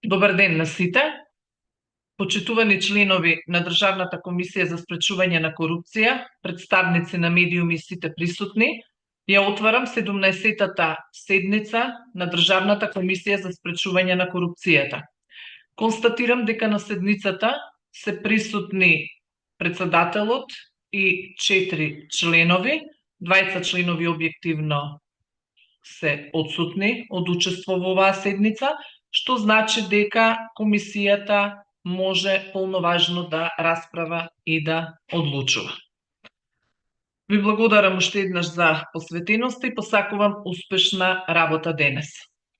Добар ден на сите. Почитувани членови на Државната комисија за спречување на корупција, представници на медиуми и сите присутни, ја отварам 17-та седница на Државната комисија за спречување на корупцијата. Констатирам дека на седницата се присутни председателот и 4 членови, 2 членови објективно се отсутни од учество во оваа седница, што значи дека комисијата може полноважно да расправа и да одлучува. Ви благодарам уште еднаш за посветеноста и посакувам успешна работа денес.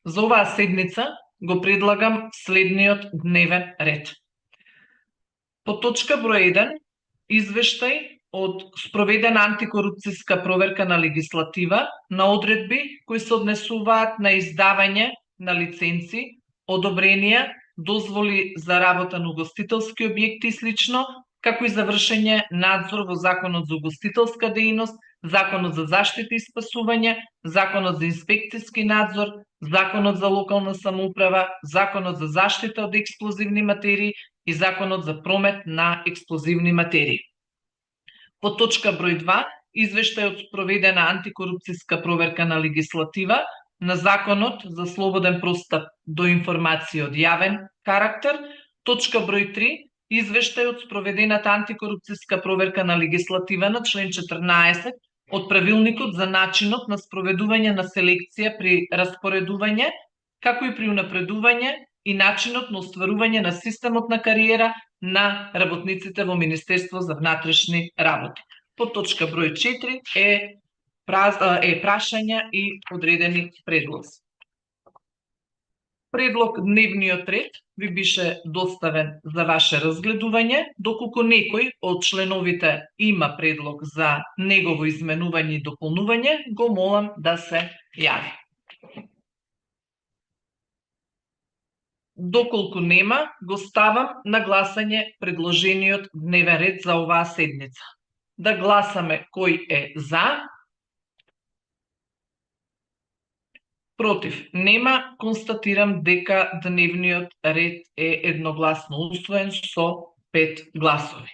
За оваа седница го предлагам следниот дневен ред. По точка број 1, извештај од спроведена антикорупцијска проверка на легислатива на одредби кои се однесуваат на издавање на лиценци, одобренија, дозволи за работа на угостителски објекти и слично, како и за вршење надзор во Законот за угостителска дејност, Законот за заштита и спасување, Законот за инспекцијски надзор, Законот за локална самоуправа, Законот за заштита од експлозивни материи и Законот за промет на експлозивни материи. По точка број 2, извештај од спроведена антикорупцијска проверка на легислатива на Законот за слободен простап до информации од јавен карактер. Точка број 3, извештај од спроведената антикорупцијска проверка на легислатива на член 14 од Правилникот за начинот на спроведување на селекција при распоредување, како и при унапредување и начинот на остварување на системот на кариера на работниците во Министерство за внатрешни работи. По точка број 4 е прашања и одредени предлози. Предлог дневниот ред ви беше доставен за ваше разгледување. Доколку некој од членовите има предлог за негово изменување и дополнување, го молам да се јави. Доколку нема, го ставам на гласање предложениот дневен ред за оваа седница. Да гласаме кој е за. Против нема, констатирам дека дневниот ред е едногласно усвоен со 5 гласови.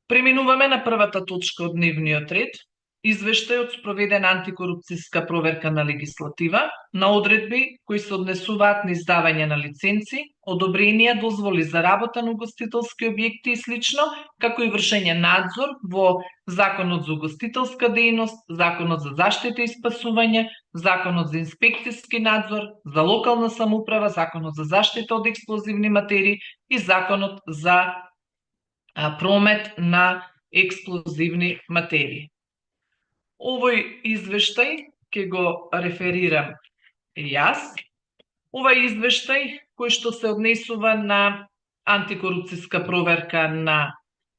Преминуваме на првата точка од дневниот ред. Извештај од спроведена антикорупцијска проверка на легислатива на одредби кои се однесуваат на издавање на лиценци, одобренија, дозволи за работа на угостителски објекти и слично, како и вршење надзор во Законот за угостителска дејност, Законот за заштита и спасување, Законот за инспекцијски надзор, за локална самоуправа, Законот за заштита од експлозивни материи и Законот за промет на експлозивни материи. Овој извештај ќе го реферирам и јас. Овој извештај кој што се однесува на антикорупцијска проверка на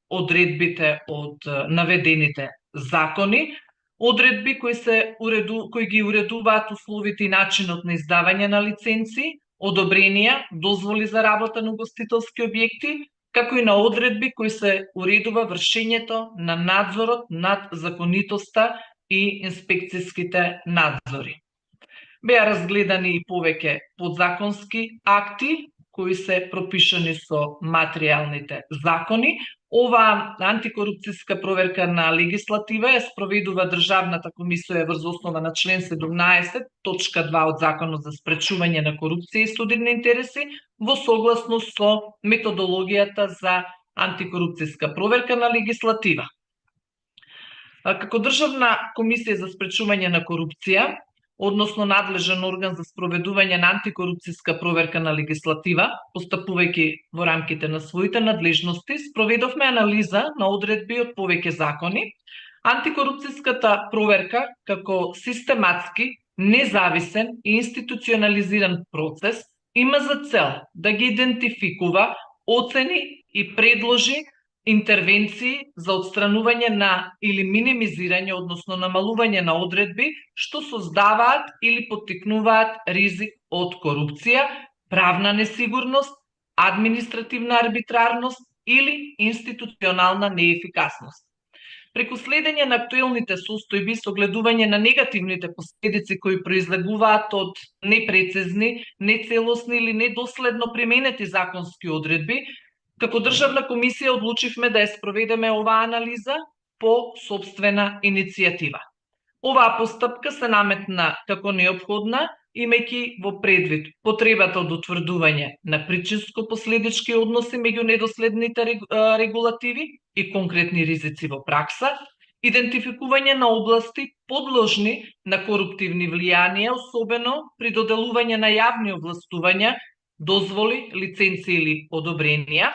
одредбите од наведените закони, одредби кои ги уредуваат условите и начинот на издавање на лиценци, одобренија, дозволи за работа на угостителски објекти, како и на одредби кои се уредува вршењето на надзорот над законитоста и инспекцијските надзори. Беа разгледани и повеќе подзаконски акти кои се пропишани со материјалните закони. Ова антикорупцијска проверка на легислатива ја спроведува Државната комисија врз основа на член 17, точка 2 од Законот за спречување на корупција и судирни интереси во согласност со методологијата за антикорупцијска проверка на легислатива. Како Државна комисија за спречување на корупција, односно надлежен орган за спроведување на антикорупцијска проверка на легислатива, постапувајќи во рамките на своите надлежности, спроведовме анализа на одредби од повеќе закони. Антикорупцијската проверка како систематски, независен и институционализиран процес има за цел да ги идентификува, оцени и предложи интервенции за отстранување на или минимизирање, односно намалување на одредби што создаваат или поттикнуваат ризик од корупција, правна несигурност, административна арбитрарност или институционална неефикасност. Преку следење на актуелните состојби, согледување на негативните последици кои произлегуваат од непрецизни, нецелосни или недоследно применети законски одредби, како Државна комисија одлучивме да ја спроведеме оваа анализа по сопствена иницијатива. Оваа постапка се наметна како неопходна, имајќи во предвид потребата од утврдување на причинско-последички односи меѓу недоследните регулативи и конкретни ризици во пракса, идентификување на области подложни на коруптивни влијанија, особено при доделување на јавни овластувања, дозволи, лиценци или одобренија.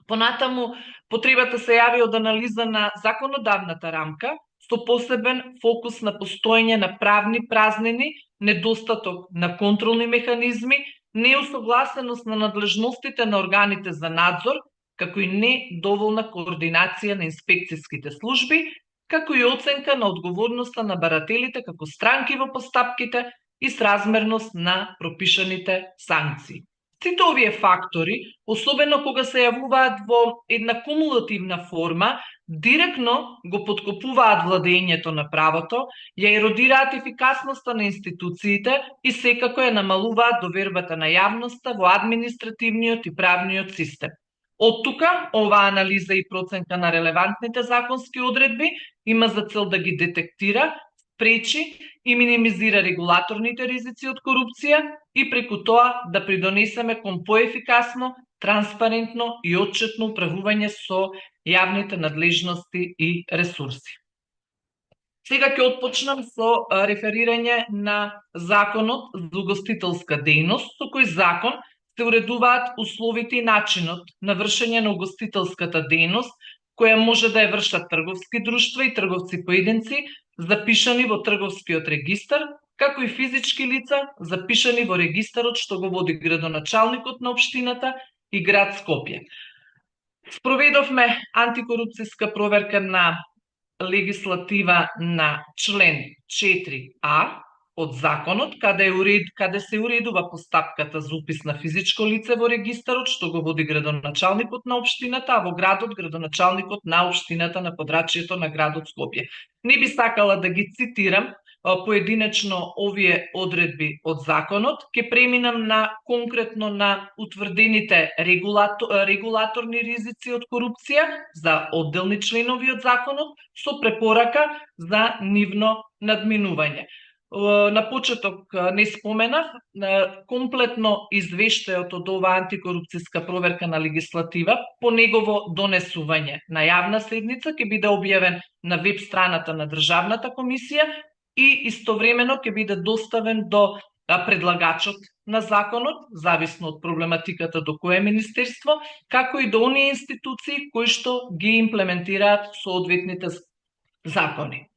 Понатаму, потребата се јави од анализа на законодавната рамка, со посебен фокус на постоење на правни празнини, недостаток на контролни механизми, неусогласеност на надлежностите на органите за надзор, како и недоволна координација на инспекцијските служби, како и оценка на одговорноста на барателите како странки во постапките и сразмерност на пропишаните санкции. Сите овие фактори, особено кога се јавуваат во една кумулативна форма, директно го подкопуваат владењето на правото, ја еродираат ефикасноста на институциите и секако ја намалуваат довербата на јавноста во административниот и правниот систем. Од тука, оваа анализа и проценка на релевантните законски одредби има за цел да ги детектира, спречи и минимизира регулаторните ризици од корупција и преку тоа да придонесеме кон поефикасно, транспарентно и отчетно управување со јавните надлежности и ресурси. Сега ќе отпочнам со реферирање на Законот за угостителска дејност, со кој закон се уредуваат условите и начинот на вршење на угостителската дејност, која може да ја вршат трговски друштва и трговци поединци, запишани во трговскиот регистар, како и физички лица, запишани во регистарот што го води градоначалникот на општината и град Скопје. Спроведовме антикорупцијска проверка на легислатива на член 4а од законот, каде се уредува постапката за упис на физичко лице во регистарот, што го води градоначалникот на општината, а во градот градоначалникот на општината на подрачјето на градот Скопје. Не би сакала да ги цитирам поединечно овие одредби од законот, ќе преминам на конкретно на утврдените регулаторни ризици од корупција за одделни членови од законот, со препорака за нивно надминување. На почеток не споменав, комплетно извештајот од оваа антикорупцијска проверка на легислатива по негово донесување на јавна седница ќе биде објавен на веб страната на Државната комисија и истовремено ќе биде доставен до предлагачот на законот, зависно од проблематиката до кое министерство, како и до оние институции кои што ги имплементираат соодветните закони.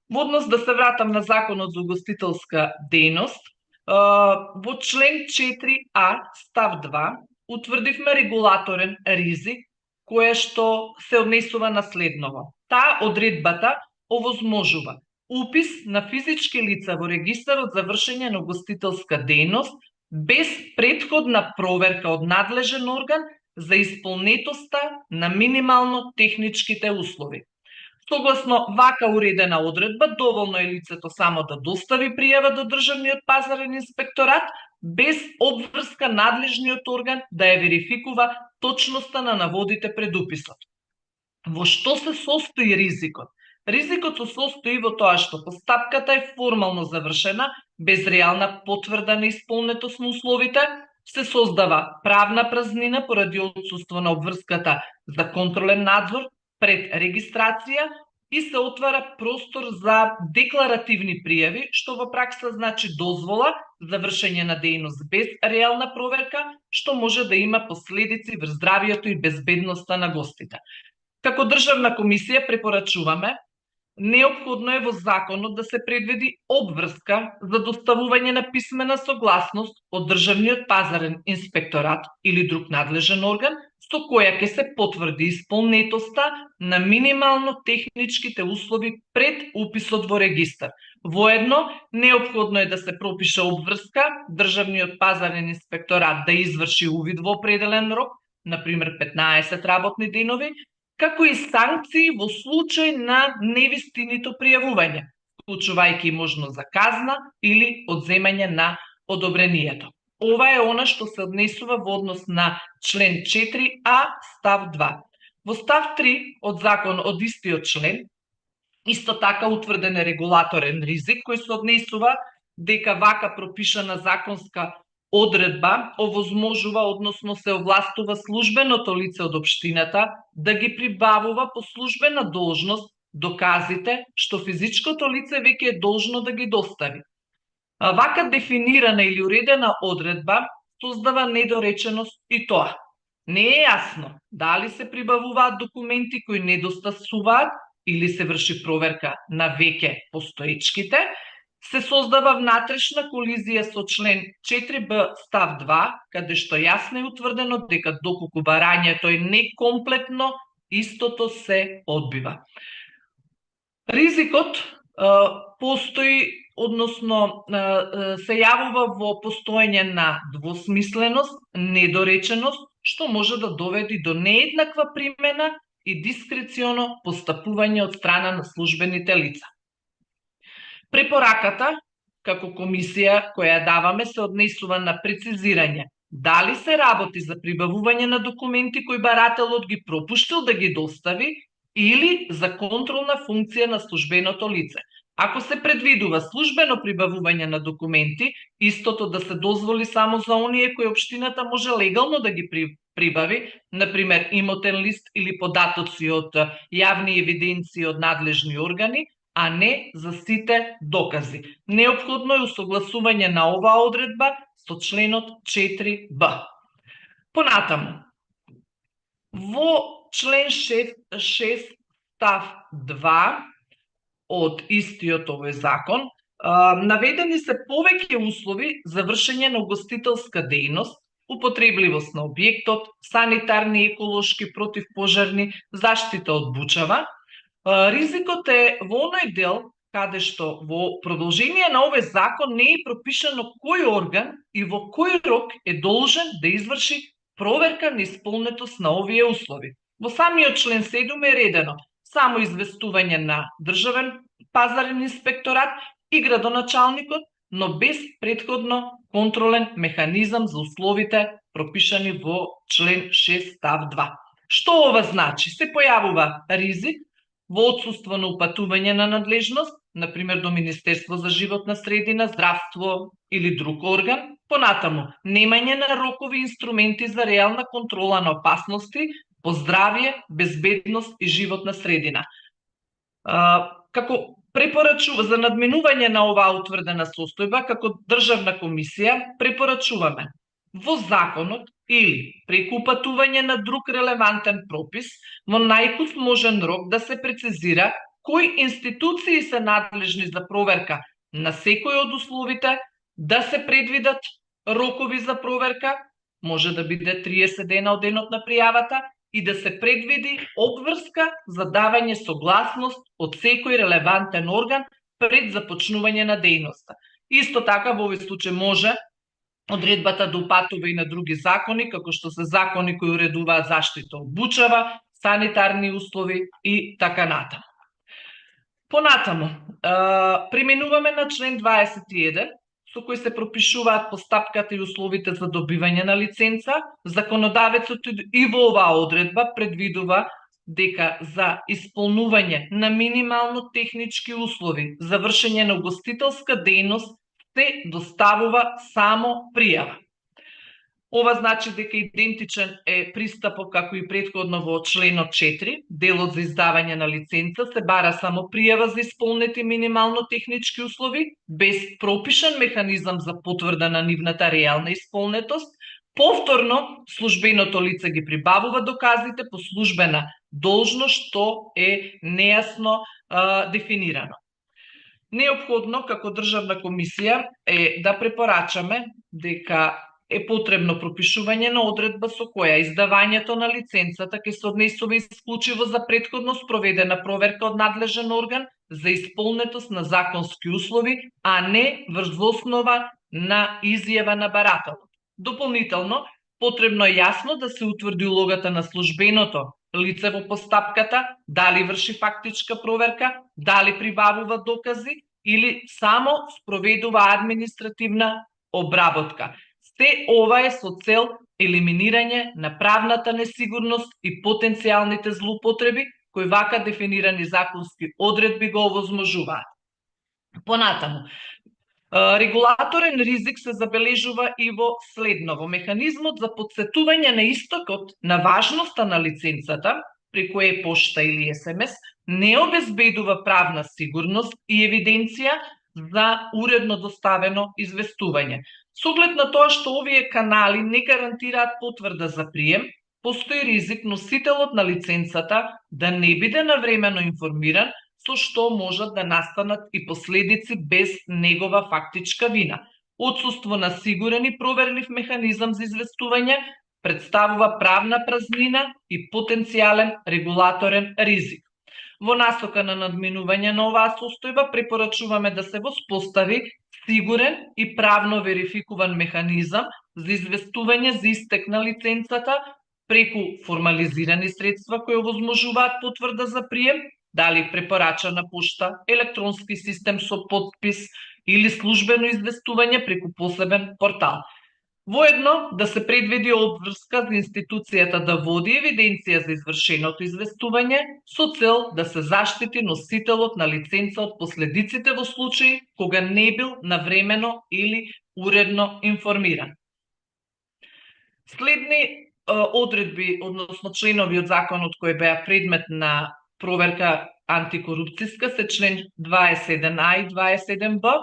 Во однос да се вратам на Законот за угостителска дејност, во член 4а став 2 утврдивме регулаторен ризик која што се однесува на следново. Таа одредбата овозможува упис на физички лица во регистарот за вршење на угостителска дејност без претходна проверка од надлежен орган за исполнетоста на минимално техничките услови. Согласно вака уредена одредба, доволно е лицето само да достави пријава до Државниот пазарен инспекторат, без обврска надлежниот орган да ја верификува точноста на наводите пред уписот. Во што се состои ризикот? Ризикот се состои во тоа што постапката е формално завршена, без реална потврда на исполнетост на условите, се создава правна празнина поради отсуство на обврската за контролен надзор пред регистрација и се отвара простор за декларативни пријави, што во пракса значи дозвола за вршење на дејност без реална проверка, што може да има последици врз здравието и безбедноста на гостите. Како Државна комисија препорачуваме, неопходно е во законот да се предвиди обврска за доставување на писмена согласност од Државниот пазарен инспекторат или друг надлежен орган, со која ќе се потврди исполнетоста на минимално техничките услови пред уписот во регистар. Воедно, неопходно е да се пропише обврска Државниот пазарен инспекторат да изврши увид во определен рок, например 15 работни денови, како и санкции во случај на невистинито пријавување, вклучувајќи можност за казна или одземање на одобрението. Ова е она што се однесува во однос на член 4а став 2. Во став 3 од закон од истиот член исто така утврден е регулаторен ризик кој се однесува дека вака пропишана законска одредба овозможува, односно се овластува службеното лице од општината да ги прибавува по службена должност доказите што физичкото лице веќе е должно да ги достави. Вака дефинирана или уредена одредба создава недореченост и тоа. Не е јасно дали се прибавуваат документи кои недостасуваат или се врши проверка на веќе постоечките, се создава внатрешна колизија со член 4б став 2, каде што јасно е утврдено дека доколку барањето е некомплетно, истото се одбива. Ризикот постои, односно се јавува во постоење на двосмисленост, недореченост, што може да доведе до нееднаква примена и дискреционо постапување од страна на службените лица. Препораката, како комисија која даваме, се однесува на прецизирање дали се работи за прибавување на документи кои барателот ги пропуштил да ги достави или за контролна функција на службеното лице. Ако се предвидува службено прибавување на документи, истото да се дозволи само за оние кои општината може легално да ги прибави, например имотен лист или податоци од јавни евиденции од надлежни органи, а не за сите докази. Неопходно е усогласување на оваа одредба со членот 4б. Понатаму, во член 6 став 2 од истиот овој закон, наведени се повеќе услови за вршење на угостителска дејност, употребливост на објектот, санитарни, еколошки, противпожарни, заштита од бучава. Ризикот е во оној дел каде што во продолжение на овој закон не е пропишано кој орган и во кој рок е должен да изврши проверка на исполнетост на овие услови. Во самиот член 7 е редено само известување на државен пазарен инспекторат и градоначалникот, но без претходно контролен механизам за условите пропишани во член 6 став 2. Што ова значи? Се појавува ризик во отсуство на упатување на надлежност, например до Министерство за животна средина, здравство или друг орган, понатаму немање на рокови инструменти за реална контрола на опасности по здравје, безбедност и животна средина. Како препорачува за надминување на оваа утврдена состојба, како државна комисија препорачуваме во законот или преку упатување на друг релевантен пропис во најкус можен рок да се прецизира кои институции се надлежни за проверка на секој од условите, да се предвидат рокови за проверка, може да биде 30 дена од денот на пријавата, и да се предвиди обврска за давање согласност од секој релевантен орган пред започнување на дејноста. Исто така во овој случај може одредбата да упатува и на други закони, како што се закони кои уредуваат заштита од бучава, санитарни услови и така натаму. Понатаму, применуваме на член 21, со кој се пропишуваат постапката и условите за добивање на лиценца. Законодавецот и во оваа одредба предвидува дека за исполнување на минимално технички услови за вршење на угостителска дејност се доставува само пријава. Ова значи дека идентичен е пристапот како и претходно во членот 4, делот за издавање на лиценца се бара само пријава за исполнети минимално технички услови, без пропишан механизам за потврда на нивната реална исполнетост. Повторно, службеното лице ги прибавува доказите по службена должност, што е нејасно дефинирано. Неопходно, како државна комисија, е да препорачаме дека е потребно пропишување на одредба со која издавањето на лиценцата ќе се однесува исклучиво за претходно спроведена проверка од надлежен орган за исполнетост на законски услови, а не врз основа на изјава на барателот. Дополнително, потребно е јасно да се утврди улогата на службеното лице во постапката, дали врши фактичка проверка, дали прибавува докази или само спроведува административна обработка. Се ова е со цел елиминирање на правната несигурност и потенцијалните злоупотреби кои вака дефинирани законски одредби го овозможуваат. Понатаму, регулаторен ризик се забележува и во следно. Во механизмот за потсетување на истокот на важноста на лиценцата, преку e-пошта или SMS, не обезбедува правна сигурност и евиденција за уредно доставено известување. Со оглед на тоа што овие канали не гарантираат потврда за прием, постои ризик носителот на лиценцата да не биде навремено информиран, со што можат да настанат и последици без негова фактичка вина. Отсуство на сигурен и проверлив механизам за известување представува правна празнина и потенцијален регулаторен ризик. Во насока на надминување на оваа состојба препорачуваме да се воспостави сигурен и правно верификуван механизам за известување за истек на лиценцата преку формализирани средства кои овозможуваат потврда за прием, дали препорачана пошта, електронски систем со подпис или службено известување преку посебен портал. Воедно да се предвиди обврска за институцијата да води евиденција за извршеното известување со цел да се заштити носителот на лиценца од последиците во случаи кога не бил навремено или уредно информиран. Следни одредби, односно членови од законот кои беа предмет на проверка антикорупцијска се член 27а и 27б.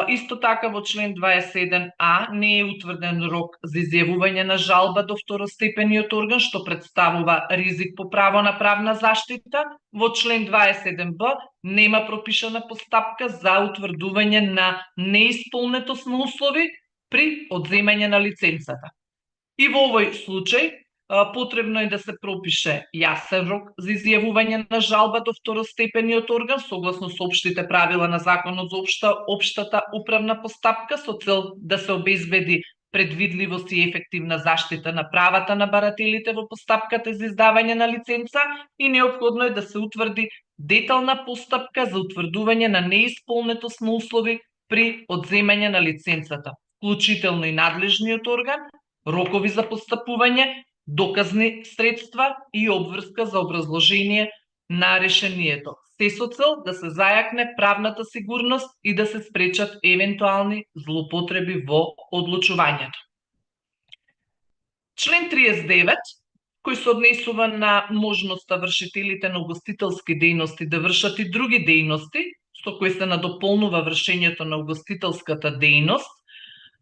Исто така во член 27а не е утврден рок за изјавување на жалба до второстепениот орган, што представува ризик по право на правна заштита. Во член 27б нема пропишана постапка за утврдување на неисполнетост на услови при одземање на лиценцата. И во овој случај потребно е да се пропише јасен рок за изјавување на жалба до второстепениот орган согласно со општите правила на Законот за општата управна постапка со цел да се обезбеди предвидливост и ефективна заштита на правата на барателите во постапката за издавање на лиценца и неопходно е да се утврди детална постапка за утврдување на неисполнетост на услови при одземање на лиценцата, вклучително и надлежниот орган, рокови за постапување, доказни средства и обврска за образложение на решението. Се со цел да се зајакне правната сигурност и да се спречат евентуални злоупотреби во одлучувањето. Член 39, кој се однесува на можноста вршителите на угостителски дејности да вршат и други дејности, со кои се надополнува вршењето на угостителската дејност,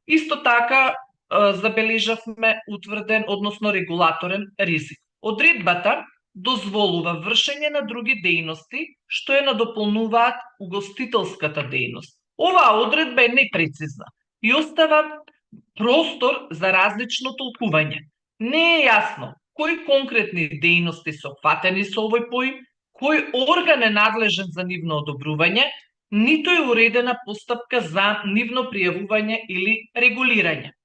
исто така забележавме утврден, односно регулаторен ризик. Одредбата дозволува вршење на други дејности што ја надополнуваат угостителската дејност. Оваа одредба е непрецизна и остава простор за различно толкување. Не е јасно кои конкретни дејности се опфатени со овој поим, кој орган е надлежен за нивно одобрување, ниту е уредена постапка за нивно пријавување или регулирање.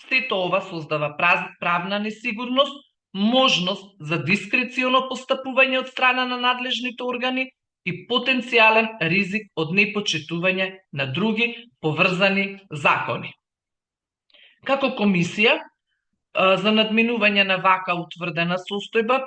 Сето ова создава правна несигурност, можност за дискреционо постапување од страна на надлежните органи и потенцијален ризик од непочитување на други поврзани закони. Како комисија за надминување на вака утврдена состојба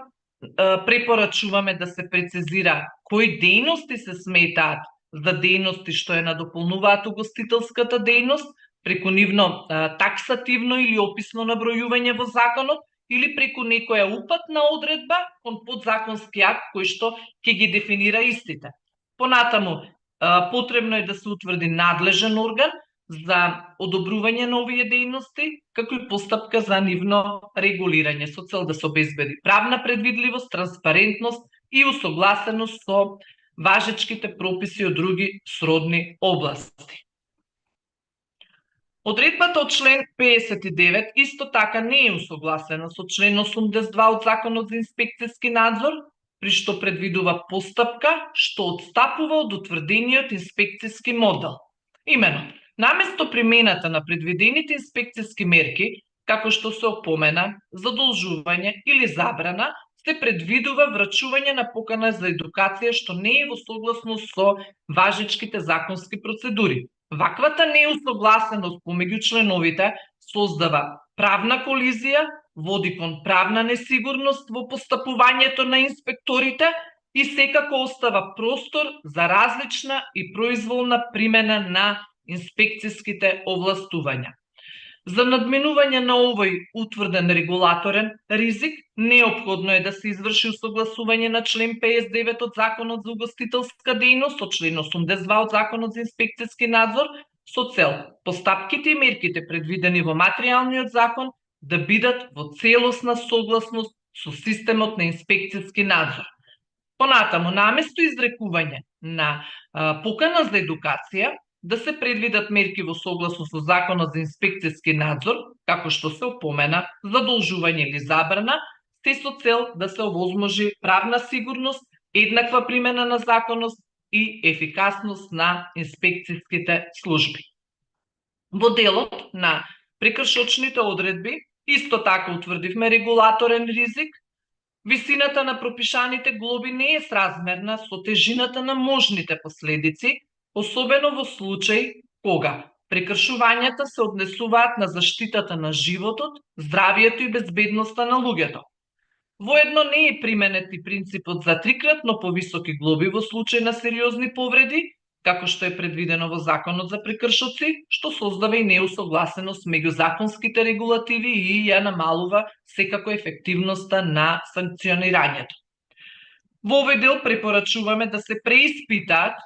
препорачуваме да се прецизира кои дејности се сметаат за дејности што ја надополнуваат угостителската дејност преку нивно таксативно или описно набројување во законот или преку некоја упатна одредба кон подзаконски акт кој што ќе ги дефинира истите. Понатаму, потребно е да се утврди надлежен орган за одобрување на овие дејности, како и постапка за нивно регулирање со цел да се обезбеди правна предвидливост, транспарентност и усогласеност со важечките прописи од други сродни области. Одредбата од член 59 исто така не е усогласена со член 82 од Законот за инспекцијски надзор, при што предвидува постапка што отстапува од утврдениот инспекцијски модел. Имено, наместо примената на предвидените инспекцијски мерки, како што се опомена, задолжување или забрана, се предвидува врачување на покана за едукација што не е во согласност со важечките законски процедури. Ваквата неусогласеност помеѓу членовите создава правна колизија, води кон правна несигурност во постапувањето на инспекторите и секако остава простор за различна и произволна примена на инспекцијските овластувања. За надминување на овој утврден регулаторен ризик, неопходно е да се изврши усогласување на член 59 од Законот за угостителска дејност со член 82 од Законот за инспекцијски надзор со цел постапките и мерките предвидени во материјалниот закон да бидат во целосна согласност со системот на инспекцијски надзор. Понатаму, наместо изрекување на покана за едукација, да се предвидат мерки во согласност со Законот за инспекцијски надзор, како што се опомена, задолжување или забрана, се со цел да се овозможи правна сигурност, еднаква примена на законот и ефикасност на инспекцијските служби. Во делот на прекршочните одредби, исто така утврдивме регулаторен ризик. Висината на пропишаните глоби не е сразмерна со тежината на можните последици, особено во случај кога прекршувањата се однесуваат на заштитата на животот, здравието и безбедноста на луѓето. Воедно не е применет и принципот за трикратно повисоки глоби во случај на сериозни повреди, како што е предвидено во Законот за прекршоци, што создава и неусогласеност меѓу законските регулативи и ја намалува секако ефективноста на санкционирањето. Во овој дел препорачуваме да се преиспитаат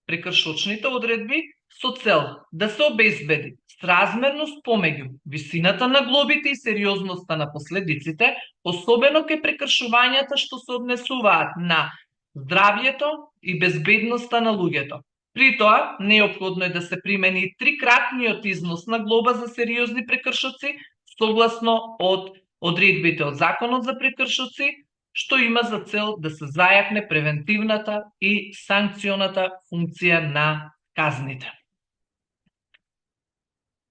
прекршочните одредби со цел да се обезбеди сразмерност помеѓу висината на глобите и сериозноста на последиците, особено кај прекршувањата што се однесуваат на здравието и безбедноста на луѓето. При тоа, неопходно е да се примени трикратниот износ на глоба за сериозни прекршоци, согласно од одредбите од Законот за прекршоци, што има за цел да се зајакне превентивната и санкционата функција на казните.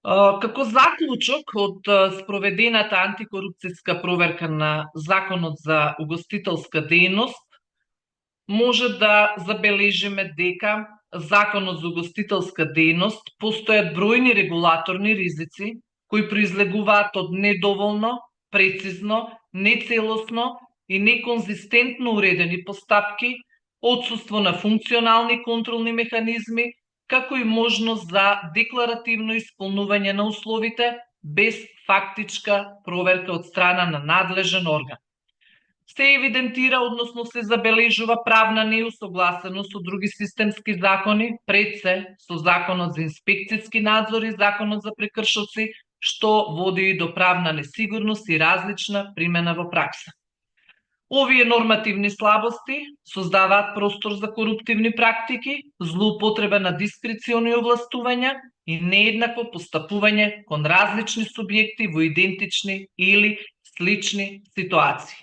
Како заклучок од спроведената антикорупцијска проверка на Законот за угостителска дејност, може да забележиме дека Законот за угостителска дејност постојат бројни регулаторни ризици кои произлегуваат од недоволно, прецизно, нецелосно и неконзистентно уредени постапки, отсуство на функционални контролни механизми, како и можност за декларативно исполнување на условите без фактичка проверка од страна на надлежен орган. Се евидентира, односно се забележува правна неусогласеност со други системски закони, пред се со Законот за инспекцијски надзор и Законот за прекршоци, што води до правна несигурност и различна примена во пракса. Овие нормативни слабости создаваат простор за коруптивни практики, злоупотреба на дискрециони овластувања и нееднакво постапување кон различни субјекти во идентични или слични ситуации.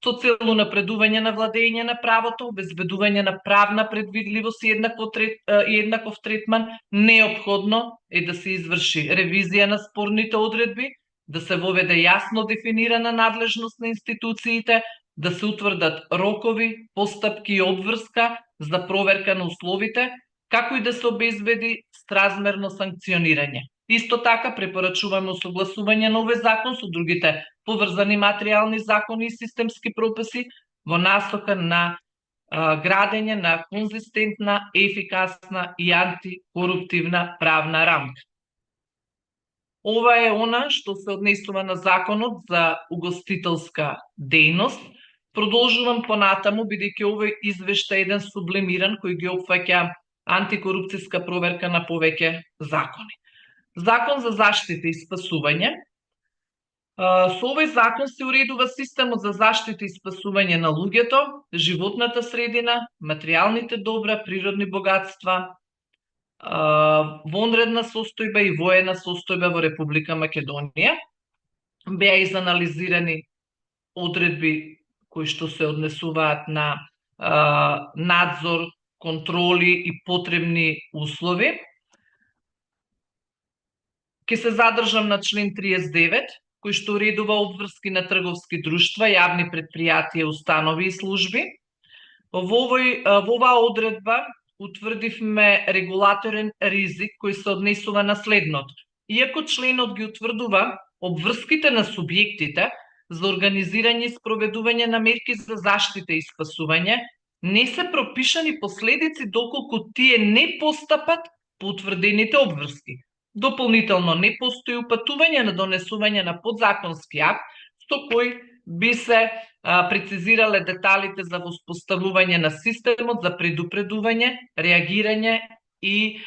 Со цел напредување на владење на правото, обезбедување на правна предвидливост и еднаков третман, неопходно е да се изврши ревизија на спорните одредби, да се воведе јасно дефинирана надлежност на институциите, да се утврдат рокови, постапки и обврска за проверка на условите, како и да се обезбеди сразмерно санкционирање. Исто така препорачуваме усогласување на овој закон со другите поврзани материјални закони и системски прописи во насока на градење на конзистентна, ефикасна и антикоруптивна правна рамка. Ова е она што се однесува на Законот за угостителска дејност. Продолжувам понатаму, бидејќи овој извештај е еден сублимиран кој ги опфаќа антикорупцијска проверка на повеќе закони. Закон за заштита и спасување. Со овој закон се уредува системот за заштита и спасување на луѓето, животната средина, материјалните добра, природни богатства, вонредна состојба и воена состојба во Република Македонија. Беа изанализирани одредби кои што се однесуваат на надзор, контроли и потребни услови. Ке се задржам на член 39, кој што уредува обврски на трговски друштва, јавни предпријатија, установи и служби. Во оваа одредба утврдивме регулаторен ризик кој се однесува на следното. Иако членот ги утврдува обврските на субјектите за организирање и спроведување на мерки за заштита и спасување, не се пропишани последици доколку тие не постапат по утврдените обврски. Дополнително не постои упатување на донесување на подзаконски акт со кој би се прецизирале деталите за воспоставување на системот за предупредување, реагирање и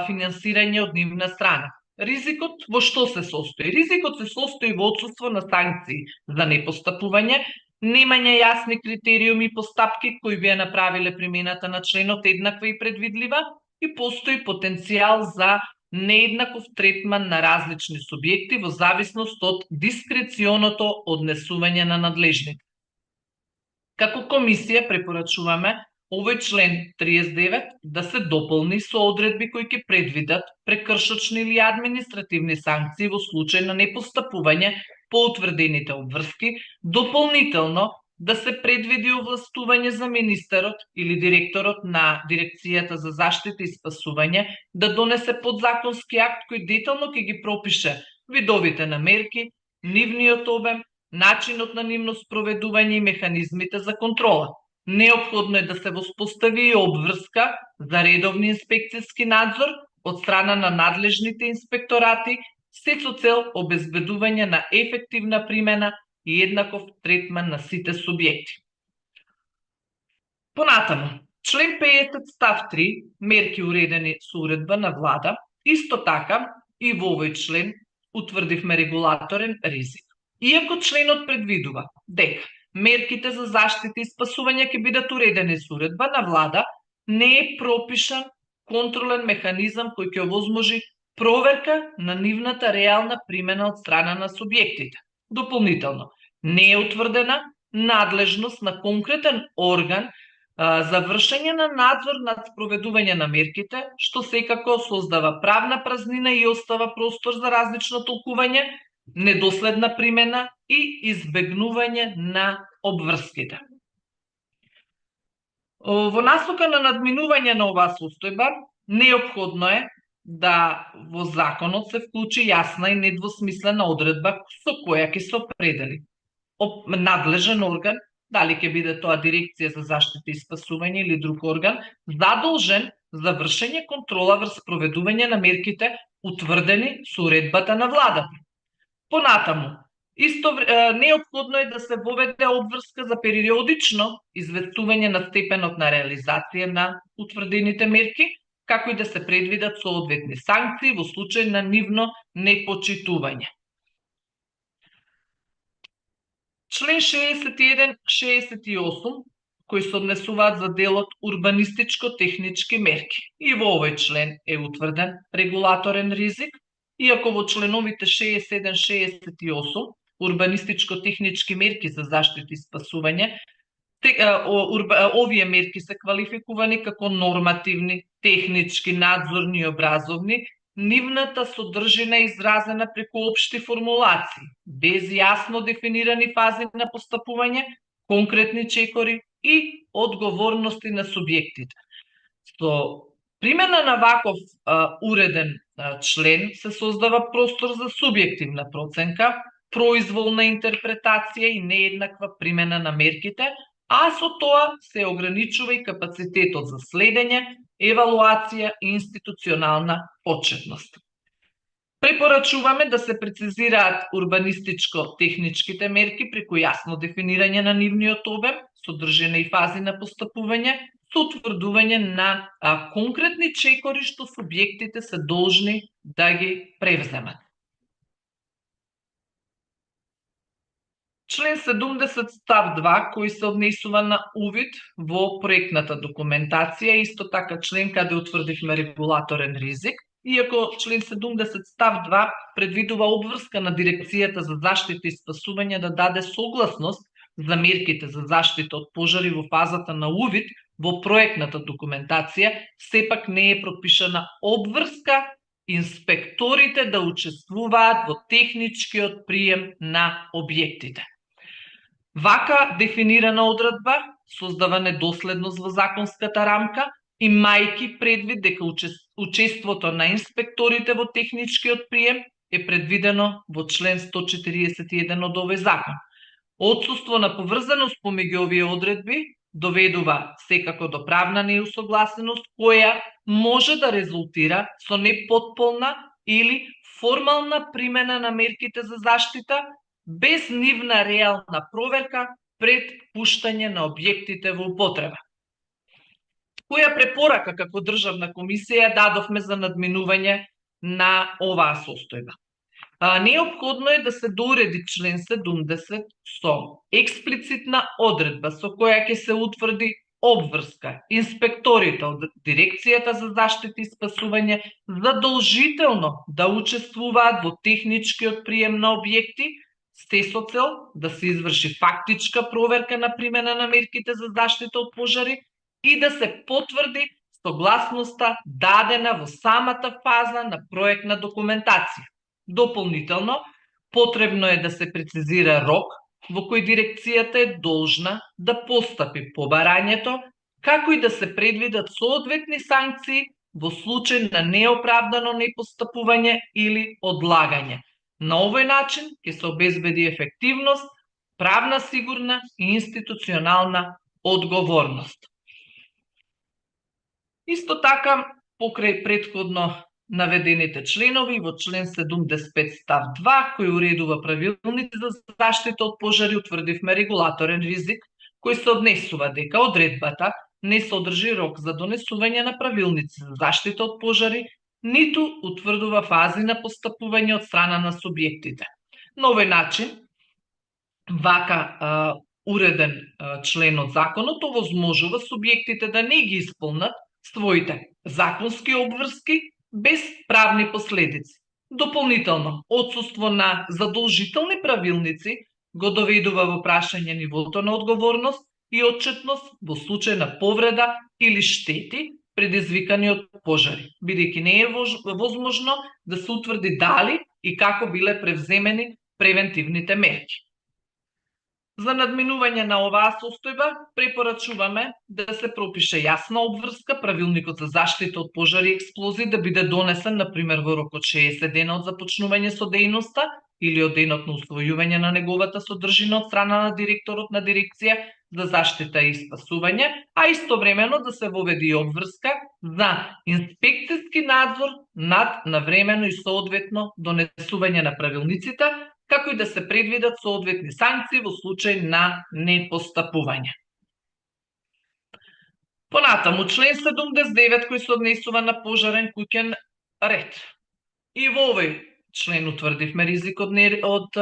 финансирање од нивна страна. Ризикот во што се состои? Ризикот се состои во отсуство на санкции за непостапување, немање јасни критериуми и постапки кои би ја направиле примената на членот еднаква и предвидлива и постои потенцијал за нееднаков третман на различни субјекти во зависност од дискреционото однесување на надлежните. Како комисија препорачуваме овој член 39 да се дополни со одредби кои ќе предвидат прекршочни или административни санкции во случај на непостапување по утврдените обврски, дополнително да се предвиди овластување за министерот или директорот на Дирекцијата за заштита и спасување да донесе подзаконски акт кој детално ќе ги пропише видовите на мерки, нивниот обем, начинот на нивно спроведување и механизмите за контрола. Неопходно е да се воспостави и обврска за редовни инспекцијски надзор од страна на надлежните инспекторати, се со цел обезбедување на ефективна примена и еднаков третман на сите субјекти. Понатаму, член 50 став 3, мерки уредени со уредба на влада, исто така и во овој член утврдивме регулаторен ризик. Иако членот предвидува дека мерките за заштита и спасување ќе бидат уредени со уредба на влада, не е пропишан контролен механизам кој ќе овозможи проверка на нивната реална примена од страна на субјектите. Дополнително, не е утврдена надлежност на конкретен орган за вршење на надзор над спроведување на мерките, што секако создава правна празнина и остава простор за различно толкување, недоследна примена и избегнување на обврските. Во насока на надминување на оваа состојба, неопходно е да во законот се вклучи јасна и недвосмислена одредба со која ќе се определи надлежен орган, дали ќе биде тоа Дирекција за заштита и спасување или друг орган, задолжен за вршење контрола врз спроведување на мерките утврдени со уредбата на владата. Понатаму, неопходно е да се воведе обврска за периодично известување на степенот на реализација на утврдените мерки, како и да се предвидат соодветни санкции во случај на нивно непочитување. Член 61-68, кои се однесуваат за делот урбанистичко-технички мерки. И во овој член е утврден регулаторен ризик, иако во членовите 67-68 урбанистичко-технички мерки за заштита и спасување, овие мерки се квалификувани како нормативни, технички, надзорни и образовни, нивната содржина е изразена преку општи формулации, без јасно дефинирани фази на постапување, конкретни чекори и одговорности на субјектите. Со примена на ваков уреден член се создава простор за субјективна проценка, произволна интерпретација и нееднаква примена на мерките, а со тоа се ограничува и капацитетот за следење, евалуација и институционална отчетност. Препорачуваме да се прецизираат урбанистичко-техничките мерки преку јасно дефинирање на нивниот обем, содржина и фази на постапување, со утврдување на конкретни чекори што субјектите се должни да ги превземат. Член 70 став 2, кој се однесува на увид во проектната документација, исто така член каде утврдивме регулаторен ризик, иако член 70 став 2 предвидува обврска на Дирекцијата за заштита и спасување да даде согласност за мерките за заштита од пожари во фазата на увид во проектната документација, сепак не е пропишана обврска инспекторите да учествуваат во техничкиот прием на објектите. Вака дефинирана одредба создава недоследност во законската рамка, имајќи предвид дека учеството на инспекторите во техничкиот прием е предвидено во член 141 од овој закон. Отсуство на поврзаност помеѓу овие одредби доведува секако до правна неусогласеност, која може да резултира со непотполна или формална примена на мерките за заштита, без нивна реална проверка пред пуштање на објектите во употреба. Која препорака како државна комисија дадовме за надминување на оваа состојба? Неопходно е да се дореди член 70 со експлицитна одредба со која ќе се утврди обврска инспекторите од Дирекцијата за заштита и спасување задолжително да учествуваат во техничкиот прием на објекти, се со цел да се изврши фактичка проверка на примена на мерките за заштита од пожари и да се потврди согласноста дадена во самата фаза на проектна документација. Дополнително, потребно е да се прецизира рок во кој дирекцијата е должна да постапи по барањето, како и да се предвидат соодветни санкции во случај на неоправдано непостапување или одлагање. На овој начин ќе се обезбеди ефективност, правна сигурна и институционална одговорност. Исто така, покрај претходно наведените членови, во член 75 став 2, кој уредува правилници за заштита од пожари, утврдивме регулаторен ризик, кој се однесува дека одредбата не содржи рок за донесување на правилници за заштита од пожари, ниту утврдува фази на постапување од страна на субјектите. На овој начин, вака уреден член од законот овозможува субјектите да не ги исполнат своите законски обврски без правни последици. Дополнително, отсуство на задолжителни правилници го доведува во прашање нивото на одговорност и отчетност во случај на повреда или штети предизвикани од пожари, бидејќи не е возможно да се утврди дали и како биле превземени превентивните мерки. За надминување на оваа состојба препорачуваме да се пропише јасна обврска правилникот за заштита од пожари и експлозии да биде донесен, например, во рок од 60 дена од започнување со дејноста или од денот на усвојување на неговата содржина од страна на директорот на дирекција за заштита и спасување, а истовремено да се воведи обврска за инспекцијски надзор над навремено и соодветно донесување на правилниците, како и да се предвидат соодветни санкции во случај на непостапување. Понатаму, член 79 кој се однесува на пожарен куќен ред. И во овој член утврдивме ризикот од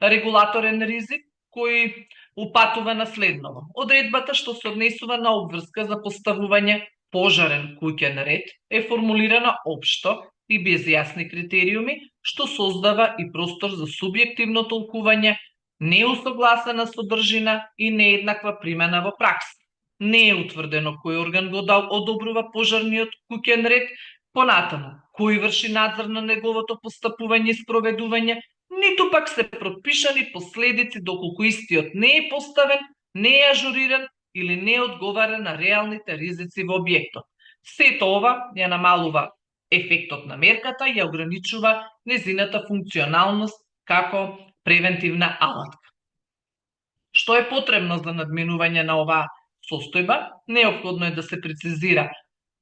регулаторен ризик, кој упатува на следново. Одредбата што се однесува на обврска за поставување пожарен куќен ред е формулирана општо и без јасни критериуми, што создава и простор за субјективно толкување, неусогласена содржина и нееднаква примена во пракса. Не е утврдено кој орган го одобрува пожарниот куќен ред, понатаму кој врши надзор на неговото постапување и спроведување, ниту пак се пропишани последици доколку истиот не е поставен, не е ажуриран или не одговара на реалните ризици во објектот. Сето ова ја намалува ефектот на мерката и ја ограничува незината функционалност како превентивна алатка. Што е потребно за надминување на оваа состојба? Неопходно е да се прецизира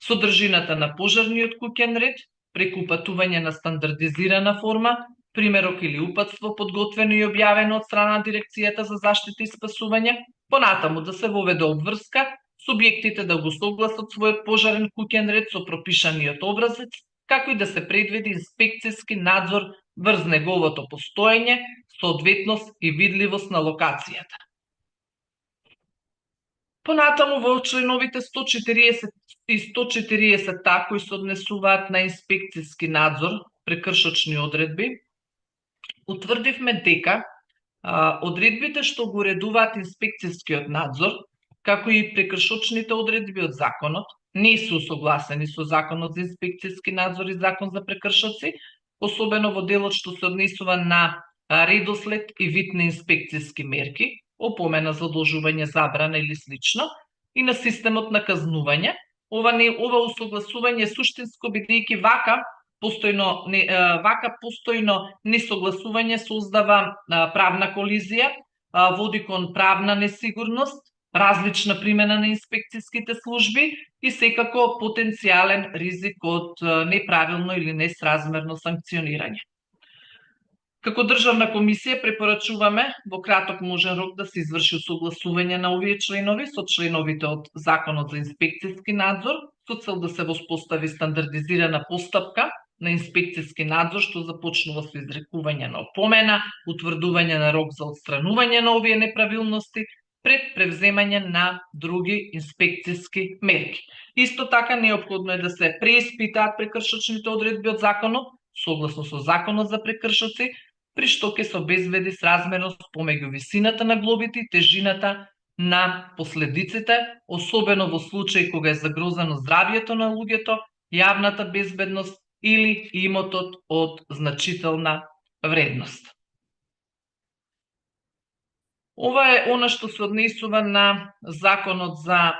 содржината на пожарниот куќен ред, преку упатување на стандардизирана форма, примерок или упатство подготвено и објавено од страна на Дирекцијата за заштита и спасување, понатаму да се воведе обврска, субјектите да го согласат својот пожарен куќен ред со пропишаниот образец, како и да се предвиди инспекцијски надзор врз неговото постоење, соодветност и видливост на локацијата. Понатаму во членовите 140 и 140 кои се однесуваат на инспекцијски надзор, прекршочни одредби, утврдивме дека одредбите што го уредуваат инспекцијскиот надзор, како и прекршочните одредби од законот, не се усогласени со Законот за инспекцијски надзор и Закон за прекршоци, особено во делот што се однесува на редослед и вид на инспекцијски мерки, опомена, задолжување, забрана или слично, и на системот на казнување. Ова усогласување е суштинско, бидејќи вака постојно несогласување создава правна колизија, води кон правна несигурност, различна примена на инспекцијските служби и секако потенцијален ризик од неправилно или несразмерно санкционирање. Како државна комисија препорачуваме во краток можен рок да се изврши усогласување на овие членови со членовите од Законот за инспекцијски надзор, со цел да се воспостави стандардизирана постапка на инспекцијски надзор што започнува со изрекување на опомена, утврдување на рок за отстранување на овие неправилности пред превземање на други инспекцијски мерки. Исто така неопходно е да се преиспитаат прекршочните одредби од законот, согласно со Законот за прекршоци, при што ќе се обезбеди сразмерност помеѓу висината на глобите и тежината на последиците, особено во случаи кога е загрозено здравјето на луѓето, јавната безбедност или имотот од значителна вредност. Ова е она што се однесува на Законот за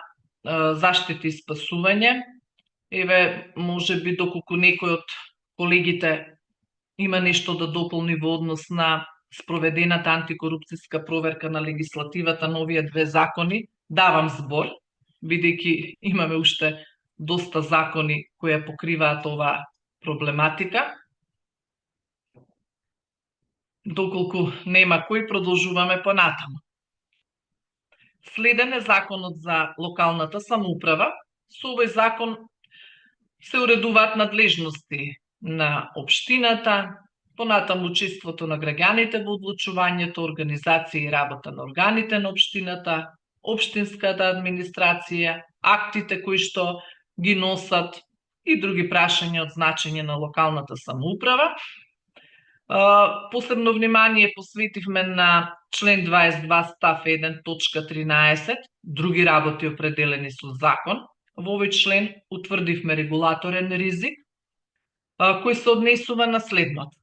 заштита и спасување. Еве, можеби доколку некој од колегите има нешто да дополни во однос на спроведената антикорупцијска проверка на легислативата на овие две закони, давам збор, бидејќи имаме уште доста закони кои ја покриваат оваа проблематика. Доколку нема кој, продолжуваме понатаму. Следен е Законот за локалната самоуправа. Со овој закон се уредуваат надлежности на општината, понатаму учеството на граѓаните во одлучувањето, организација и работа на органите на општината, општинската администрација, актите кои што ги носат и други прашања од значење на локалната самоуправа. Посебно внимание посветивме на член 22 став 1 точка 13, други работи определени со закон. Во овој член утврдивме регулаторен ризик, кој се однесува на следното.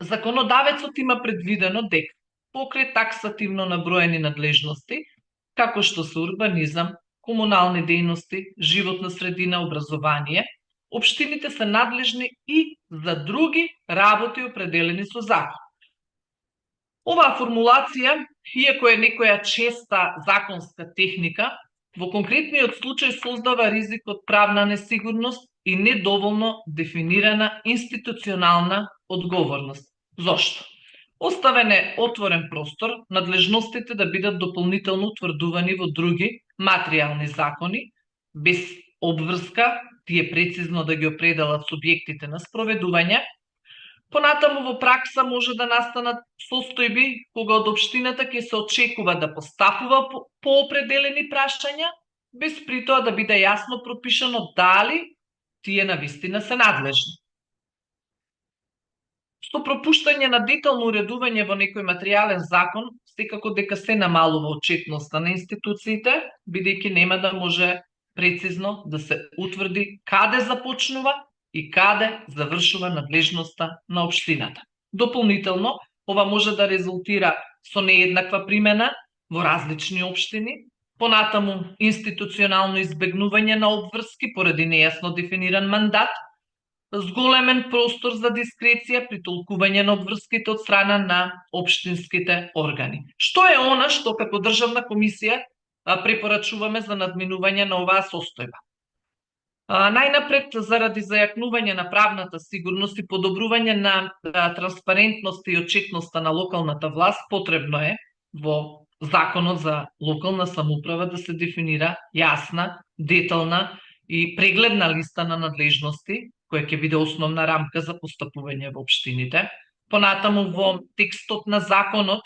Законодавецот има предвидено дека покрај таксативно наброени надлежности, како што се урбанизам, комунални дејности, животна средина, образование, општините се надлежни и за други работи определени со закон. Оваа формулација, иако е некоја честа законска техника, во конкретниот случај создава ризик од правна несигурност и недоволно дефинирана институционална одговорност. Зошто? Оставен е отворен простор надлежностите да бидат дополнително утврдувани во други материјални закони, без обврска, тие прецизно да ги определат субјектите на спроведување. Понатаму во пракса може да настанат состојби кога од општината ќе се очекува да постапува по определени прашања, без при тоа да биде јасно пропишано дали тие навистина се надлежни. Со пропуштање на детално уредување во некој материјален закон, секако дека се намалува отчетноста на институциите, бидејќи нема да може прецизно да се утврди каде започнува и каде завршува надлежноста на општината. Дополнително, ова може да резултира со нееднаква примена во различни општини, понатаму институционално избегнување на обврски поради нејасно дефиниран мандат, зголемен простор за дискреција при толкување на обврските од страна на општинските органи. Што е она што како државна комисија препорачуваме за надминување на оваа состојба? Најнапред, заради зајакнување на правната сигурност и подобрување на транспарентноста и отчетноста на локалната власт, потребно е во Законот за локална самоуправа да се дефинира јасна, детална и прегледна листа на надлежности, која ќе биде основна рамка за постапување во општините. Понатаму во текстот на законот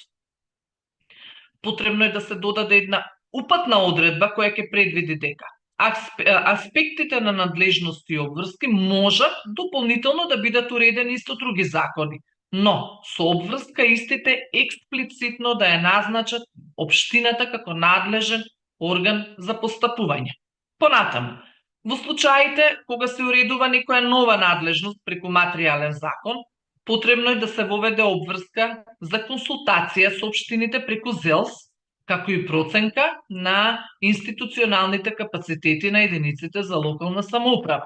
потребно е да се додаде една упатна одредба која ќе предвиди дека аспектите на надлежности и обврски можат дополнително да бидат уредени и со други закони, но со обврска истите експлицитно да ја назначат општината како надлежен орган за постапување. Понатаму, во случаите кога се уредува некоја нова надлежност преку материјален закон, потребно е да се воведе обврска за консултација со општините преку ЗЕЛС, како и проценка на институционалните капацитети на единиците за локална самоуправа.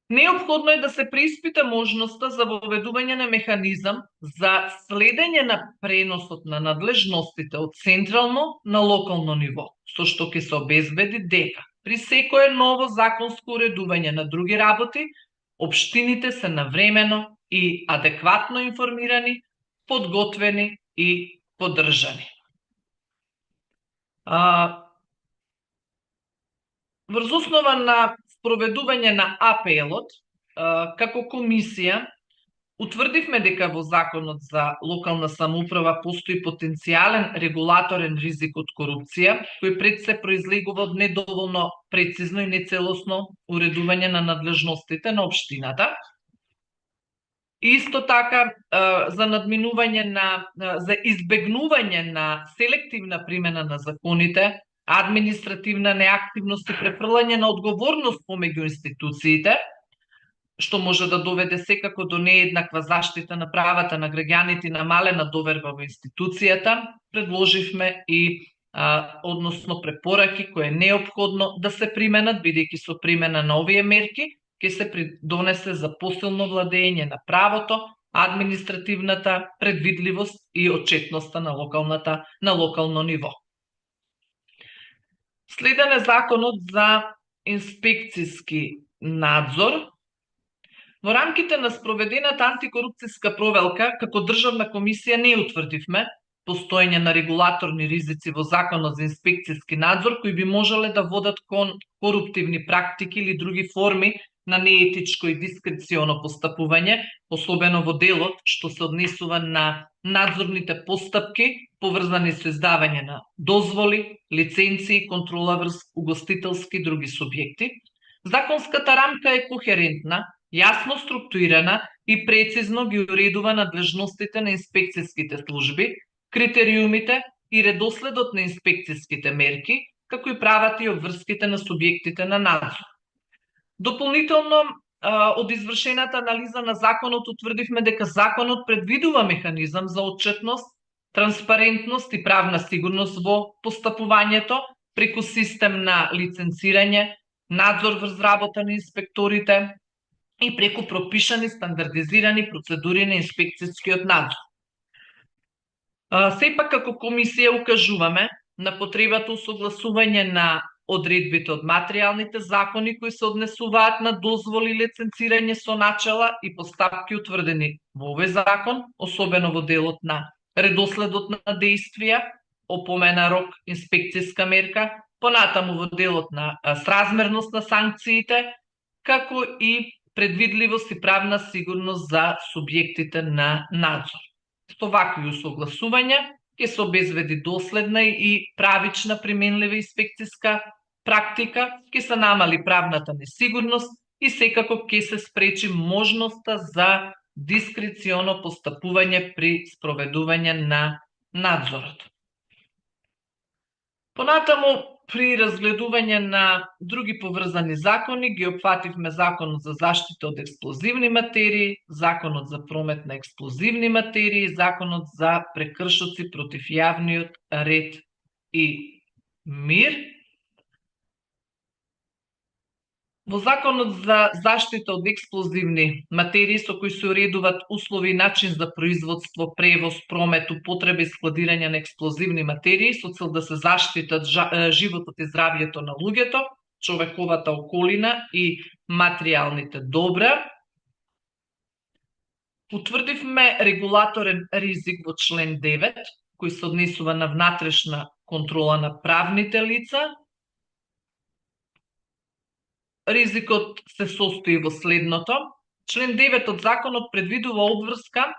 Неопходно е да се преиспита можноста за воведување на механизам за следење на преносот на надлежностите од централно на локално ниво, со што ќе се обезбеди дека при секое ново законско уредување на други работи, општините се навремено и адекватно информирани, подготвени и поддржани. Врз основа на спроведување на АПЛ-от, како комисија, утврдивме дека во Законот за локална самоуправа постои потенцијален регулаторен ризик од корупција, кој пред се произлегува од недоволно прецизно и нецелосно уредување на надлежностите на општината. Исто така, за избегнување на селективна примена на законите, административна неактивност и префрлање на одговорност помеѓу институциите, што може да доведе секако до нееднаква заштита на правата на граѓаните и намалена доверба во институцијата, предложивме и односно препораки кои е неопходно да се применат, бидејќи со примена на овие мерки ќе се придонесе за посилно владење на правото, административната предвидливост и отчетноста на локално ниво. Следен е Законот за инспекцијски надзор. Во рамките на спроведената антикорупцијска проверка, како државна комисија не утврдивме постоење на регулаторни ризици во Законот за инспекцијски надзор, кои би можеле да водат кон коруптивни практики или други форми на неетичко и дискреционо постапување, особено во делот што се однесува на надзорните постапки поврзани со издавање на дозволи, лиценци и контрола врз угостителски и други субјекти. Законската рамка е кохерентна, јасно структурирана и прецизно ги уредува надлежностите на инспекцијските служби, критериумите и редоследот на инспекцијските мерки, како и правата и обврските на субјектите на надзор. Дополнително, од извршената анализа на законот утврдивме дека законот предвидува механизам за отчетност, транспарентност и правна сигурност во постапувањето преку систем на лиценцирање, надзор врз работа на инспекторите и преку пропишани стандардизирани процедури на инспекцијскиот надзор. Сепак, како комисија укажуваме на потребата усогласување на одредбите од материјалните закони кои се однесуваат на дозволи и лиценцирање со начела и постапки утврдени во овој закон, особено во делот на редоследот на действија, опомена рок, инспекцијска мерка, понатаму во делот на сразмерност на санкциите, како и предвидливост и правна сигурност за субјектите на надзор. Со вакви усогласувања ќе се обезбеди доследна и правична применлива инспекцијска практика, ќе се намали правната несигурност и секако ќе се спречи можноста за дискреционо постапување при спроведување на надзорот. Понатаму, при разгледување на други поврзани закони, ги опфативме Законот за заштита од експлозивни материи, Законот за промет на експлозивни материи, Законот за прекршоци против јавниот ред и мир. Во Законот за заштита од експлозивни материи, со кои се уредуваат услови и начин за производство, превоз, промет, употреба и складирање на експлозивни материи со цел да се заштитат животот и здравјето на луѓето, човековата околина и материјалните добра. Утврдивме регулаторен ризик во член 9, кој се однесува на внатрешна контрола на правните лица. Ризикот се состои во следното. Член 9 од законот предвидува обврска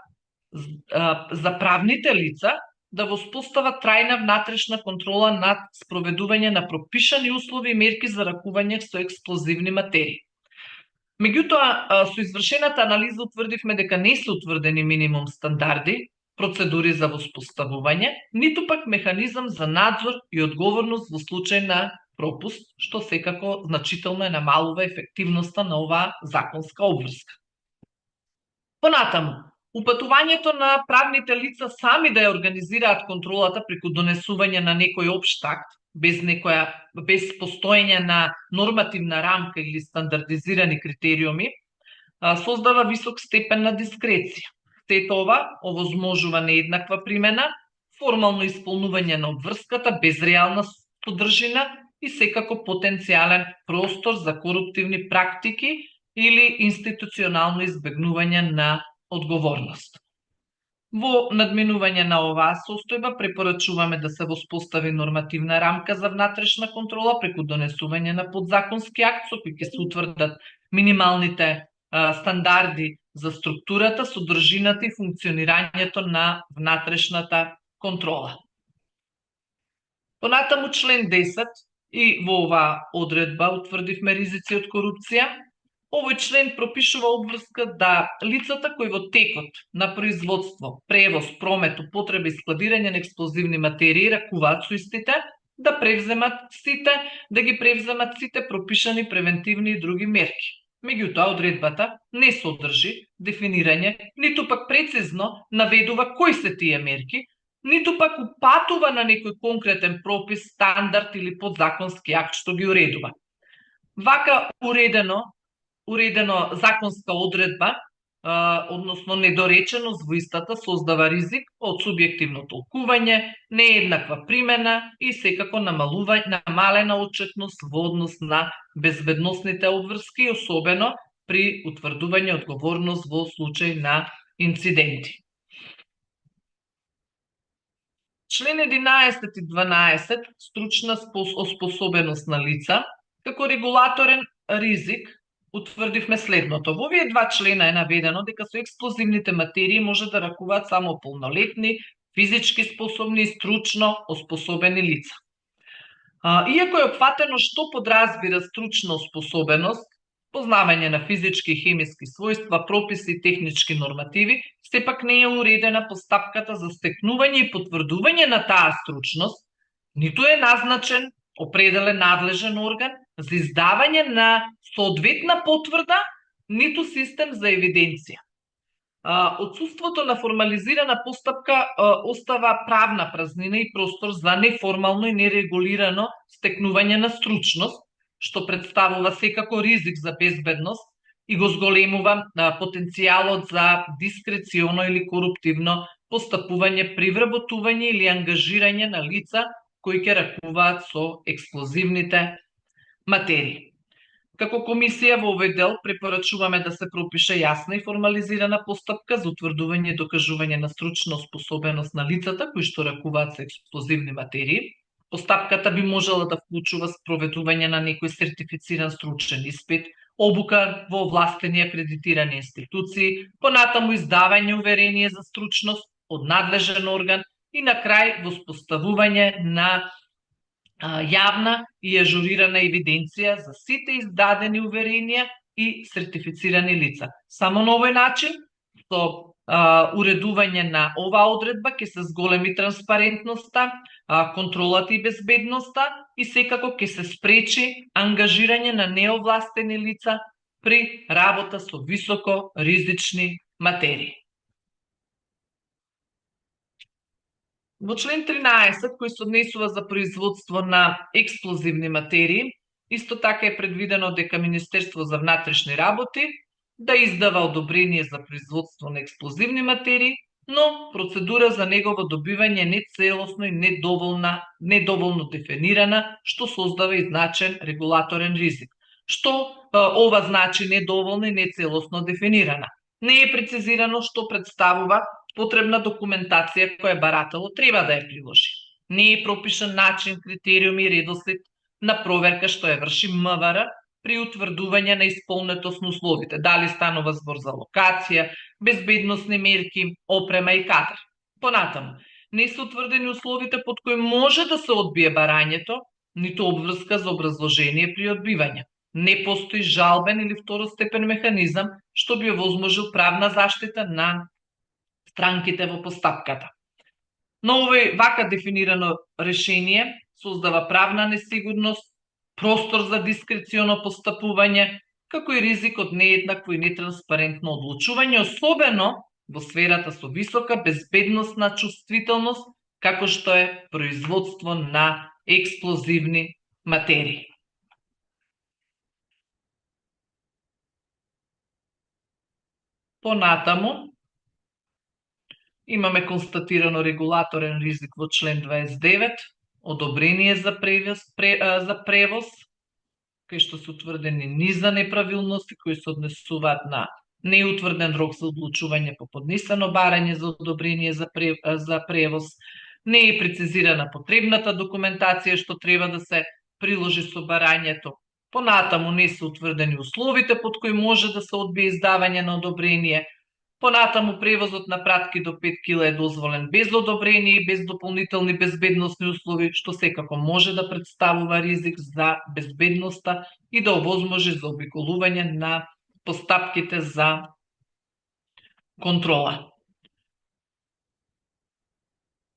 за правните лица да воспостават трајна внатрешна контрола над спроведување на пропишани услови и мерки за ракување со експлозивни материи. Меѓутоа, со извршената анализа утврдивме дека не се утврдени минимум стандарди, процедури за воспоставување, ниту пак механизам за надзор и одговорност во случај на пропуст, што секако значително е намалува ефективноста на оваа законска обврска. Понатаму, упатувањето на правните лица сами да ја организираат контролата преку донесување на некој општ акт, без постоење на нормативна рамка или стандардизирани критериуми, создава висок степен на дискреција. Сето ова овозможува нееднаква примена, формално исполнување на обврската без реална содржина и секако потенцијален простор за коруптивни практики или институционално избегнување на одговорност. Во надминување на оваа состојба препорачуваме да се воспостави нормативна рамка за внатрешна контрола преку донесување на подзаконски акт со кој ќе се утврдат минималните стандарди за структурата, содржината и функционирањето на внатрешната контрола. Понатаму член 10 и во оваа одредба утврдивме ризици од корупција. Овој член пропишува обврска да лицата кои во текот на производство, превоз, промет, употреба и складирање на експлозивни материи ракуваат со истите, да ги превземат сите пропишани превентивни и други мерки. Меѓутоа, одредбата не содржи дефинирање, ниту пак прецизно наведува кои се тие мерки, ниту пак упатува на некој конкретен пропис, стандард или подзаконски акт што ги уредува. Вака уредено законска одредба, односно недореченост во истата, создава ризик од субјективно толкување, нееднаква примена и секако намалена отчетност во однос на безбедносните обврски, особено при утврдување одговорност во случај на инциденти. Член 11 и 12, стручна оспособеност на лица, како регулаторен ризик, утврдивме следното. Во овие два члена е наведено дека со експлозивните материи може да ракуваат само полнолетни, физички способни и стручно оспособени лица. Иако е опфатено што подразбира стручна оспособеност, познавање на физички и хемиски својства, прописи и технички нормативи, сепак не е уредена постапката за стекнување и потврдување на таа стручност, ниту е назначен определен надлежен орган за издавање на соодветна потврда, ниту систем за евиденција. Отсуството на формализирана постапка остава правна празнина и простор за неформално и нерегулирано стекнување на стручност, што представува секако ризик за безбедност и го зголемува потенцијалот за дискреционо или коруптивно постапување при вработување или ангажирање на лица кои ќе ракуваат со експлозивните материи. Како комисија во овој дел препорачуваме да се пропише јасна и формализирана постапка за утврдување и докажување на стручна способеност на лицата кои што ракуваат со експлозивни материи. Постапката би можела да вклучува спроведување на некој сертифициран стручен испит, обука во овластени акредитирани институции, понатаму издавање уверение за стручност од надлежен орган и на крај воспоставување на јавна и ажурирана евиденција за сите издадени уверенија и сертифицирани лица. Само на овој начин, со уредување на оваа одредба ќе се зголеми транспарентноста, контролата и безбедноста и секако ќе се спречи ангажирање на неовластени лица при работа со високо ризични материи. Во член 13, кој се однесува за производство на експлозивни материи, исто така е предвидено дека Министерство за внатрешни работи да издава одобрение за производство на експлозивни материи, но процедура за негово добивање не целосно и недоволно дефинирана, што создава и значен регулаторен ризик. Што ова значи недоволно и нецелосно дефинирана? Не е прецизирано што представува потребна документација која барателот треба да ја приложи. Не е пропишан начин, критериуми и редослед на проверка што ја врши МВР при утврдување на исполнетост на условите, дали станува збор за локација, безбедносни мерки, опрема и кадар. Понатаму, не се утврдени условите под кои може да се одбие барањето, ниту обврска за образложение при одбивање. Не постои жалбен или второстепен механизам што би овозможил правна заштита на странките во постапката. Но овој вака дефинирано решение создава правна несигурност простор за дискреционо постапување, како и ризик од нееднакво и нетранспарентно одлучување, особено во сферата со висока безбедносна чувствителност, како што е производство на експлозивни материи. Понатаму, имаме констатирано регулаторен ризик во член 29, одобрение за превоз, кај што се утврдени низа неправилности кои се однесуваат на неутврден рок за одлучување по поднесено барање за одобрение за превоз, не е прецизирана потребната документација што треба да се приложи со барањето. Понатаму не се утврдени условите под кои може да се одбие издавање на одобрение. Понатаму превозот на пратки до 5 кг е дозволен без одобрение и без дополнителни безбедносни услови, што секако може да представува ризик за безбедноста и да овозможи заобиколување на постапките за контрола.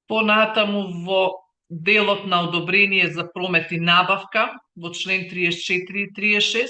Понатаму во делот на одобрение за промет и набавка, во член 34 и 36,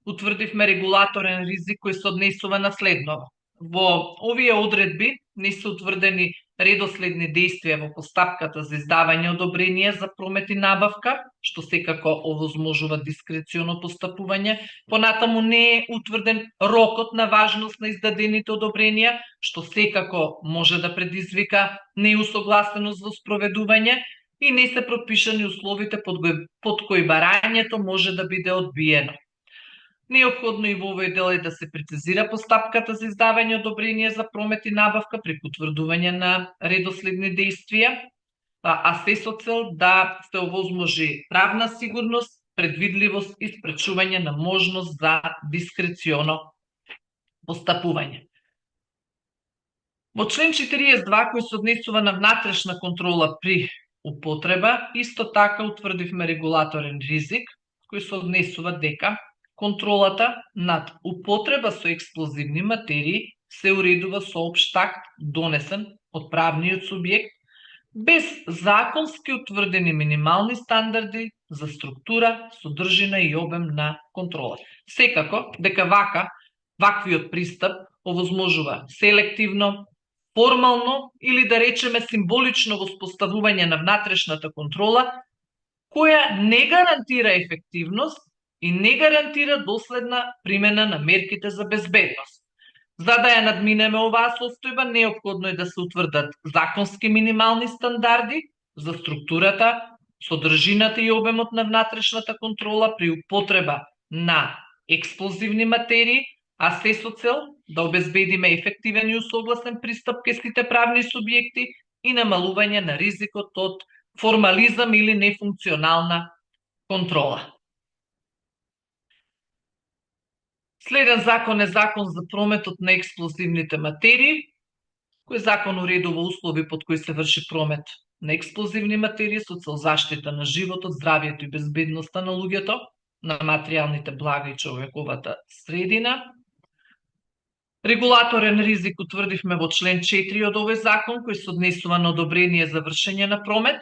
утврдивме регулаторен ризик кој се однесува на следново. Во овие одредби не се утврдени редоследни действија во постапката за издавање одобрение за промет и набавка, што секако овозможува дискреционо постапување. Понатаму не е утврден рокот на важност на издадените одобренија, што секако може да предизвика неусогласеност во спроведување, и не се пропишани условите под кои барањето може да биде одбиено. Неопходно и во овој дел е да се прецизира постапката за издавање одобрение за промет и набавка преку утврдување на редоследни действија, а се со цел да се овозможи правна сигурност, предвидливост и спречување на можност за дискреционо постапување. Во член 42 кој се однесува на внатрешна контрола при употреба, исто така утврдивме регулаторен ризик кој се однесува дека контролата над употреба со експлозивни материи се уредува со општ акт донесен од правниот субјект без законски утврдени минимални стандарди за структура, содржина и обем на контрола. Секако дека ваквиот пристап овозможува селективно, формално или да речеме символично воспоставување на внатрешната контрола, која не гарантира ефективност и не гарантира доследна примена на мерките за безбедност. За да ја надминеме оваа состојба, неопходно е да се утврдат законски минимални стандарди за структурата, содржината и обемот на внатрешната контрола при употреба на експлозивни материи, а се со цел да обезбедиме ефективен и усогласен пристап кај сите правни субјекти и намалување на ризикот од формализам или нефункционална контрола. Следен закон е закон за прометот на експлозивните материи, кој закон уредува услови под кои се врши промет на експлозивни материи со цел заштита на животот, здравието и безбедноста на луѓето, на материјалните блага и човековата средина. Регулаторен ризик утврдивме во член 4 од овој закон, кој се однесува на одобрение за вршење на промет.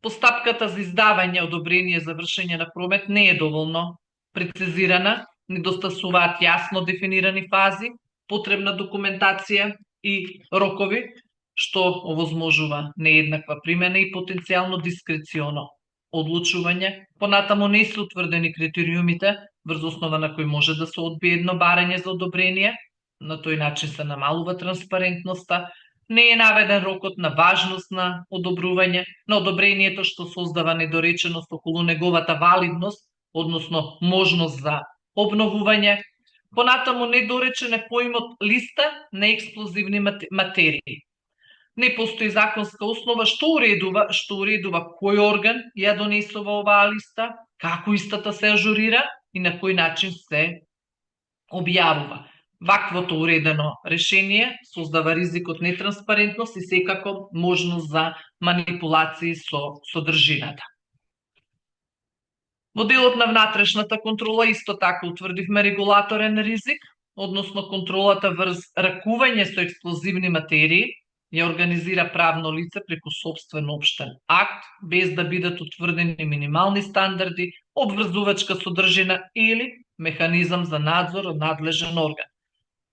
Постапката за издавање одобрение за вршење на промет не е доволно прецизирана, недостасуваат јасно дефинирани фази, потребна документација и рокови, што овозможува нееднаква примена и потенцијално дискреционо одлучување. Понатаму не се утврдени критериумите врз основа на кои може да се одбие едно барање за одобрение, на тој начин се намалува транспарентноста, не е наведен рокот на важност на одобрување на одобрението, што создава недореченост околу неговата валидност, односно можност за обновување. Понатаму недоречен е поимот листа на експлозивни материи. Не постои законска основа што уредува кој орган ја донесува оваа листа, како истата се ажурира и на кој начин се објавува. Ваквото уредено решение создава ризик од нетранспарентност и секако можност за манипулации со содржината. Во делот на внатрешната контрола исто така утврдивме регулаторен ризик, односно контролата врз ракување со експлозивни материи ја организира правно лице преку сопствен општен акт, без да бидат утврдени минимални стандарди, обврзувачка содржина или механизам за надзор од надлежен орган.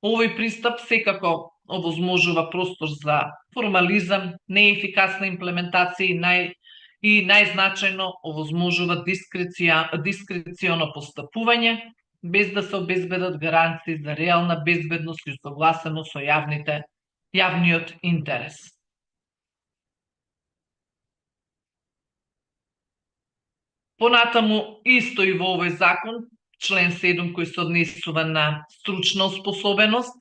Овој пристап секако овозможува простор за формализам, неефикасна имплементација и најзначајно овозможува дискреционо постапување, без да се обезбедат гаранции за реална безбедност и согласено со јавниот интерес. Понатаму, исто и во овој закон, член 7 кој се однесува на стручна оспособеност,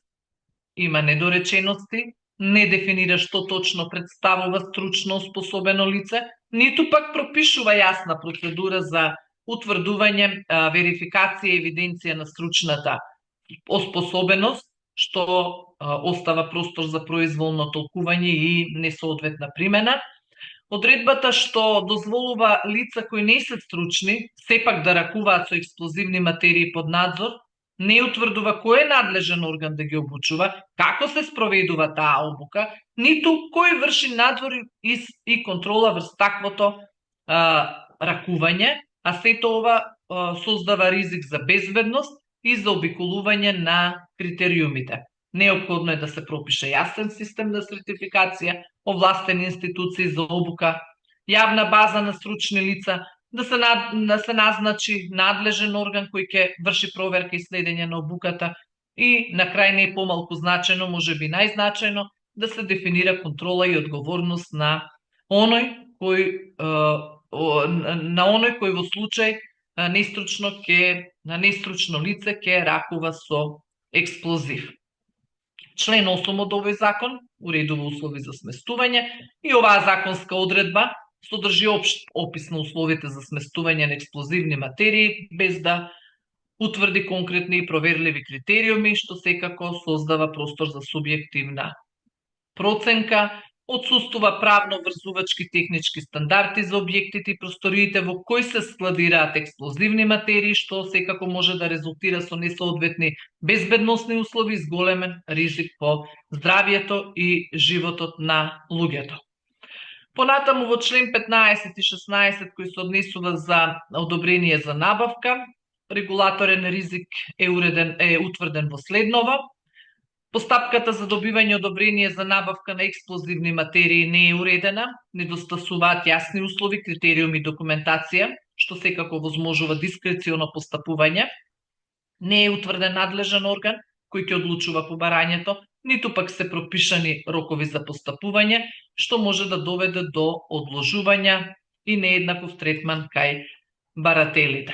има недоречености, не дефинира што точно представува стручно оспособено лице, ниту пак пропишува јасна процедура за утврдување, верификација и евиденција на стручната оспособеност, што остава простор за произволно толкување и несоодветна примена. Одредбата што дозволува лица кои не се стручни, сепак да ракуваат со експлозивни материи под надзор, не утврдува кој е надлежен орган да ги обучува, како се спроведува таа обука, ниту кој врши надзор и контрола врз таквото ракување, а сето ова создава ризик за безбедност и за обиколување на критериумите. Неопходно е да се пропише јасен систем на сертификација, овластени институции за обука, јавна база на стручни лица, да се назначи надлежен орган кој ќе врши проверка и следење на обуката и на крај не е помалку значајно, можеби најзначајно, да се дефинира контрола и одговорност на оној кој во случај нестручно лице ќе ракува со експлозив. Член 8 од овој закон уредува услови за сместување и оваа законска одредба содржи општ опис на условите за сместување на експлозивни материи, без да утврди конкретни и проверливи критериуми, што секако создава простор за субјективна проценка. Отсуствува правно врзувачки технички стандарти за објектите и просториите во кои се складираат експлозивни материи, што секако може да резултира со несоодветни безбедносни услови и зголемен ризик по здравието и животот на луѓето. Понатаму во член 15 и 16 кој се однесува за одобрение за набавка, регулаторен ризик е утврден во следново. Постапката за добивање одобрение за набавка на експлозивни материи не е уредена, недостасуваат јасни услови, критериуми и документација, што секако возможува дискреционо постапување, не е утврден надлежен орган кој ќе одлучува по барањето, ниту пак се пропишани рокови за постапување, што може да доведе до одложување и нееднаков третман кај барателите.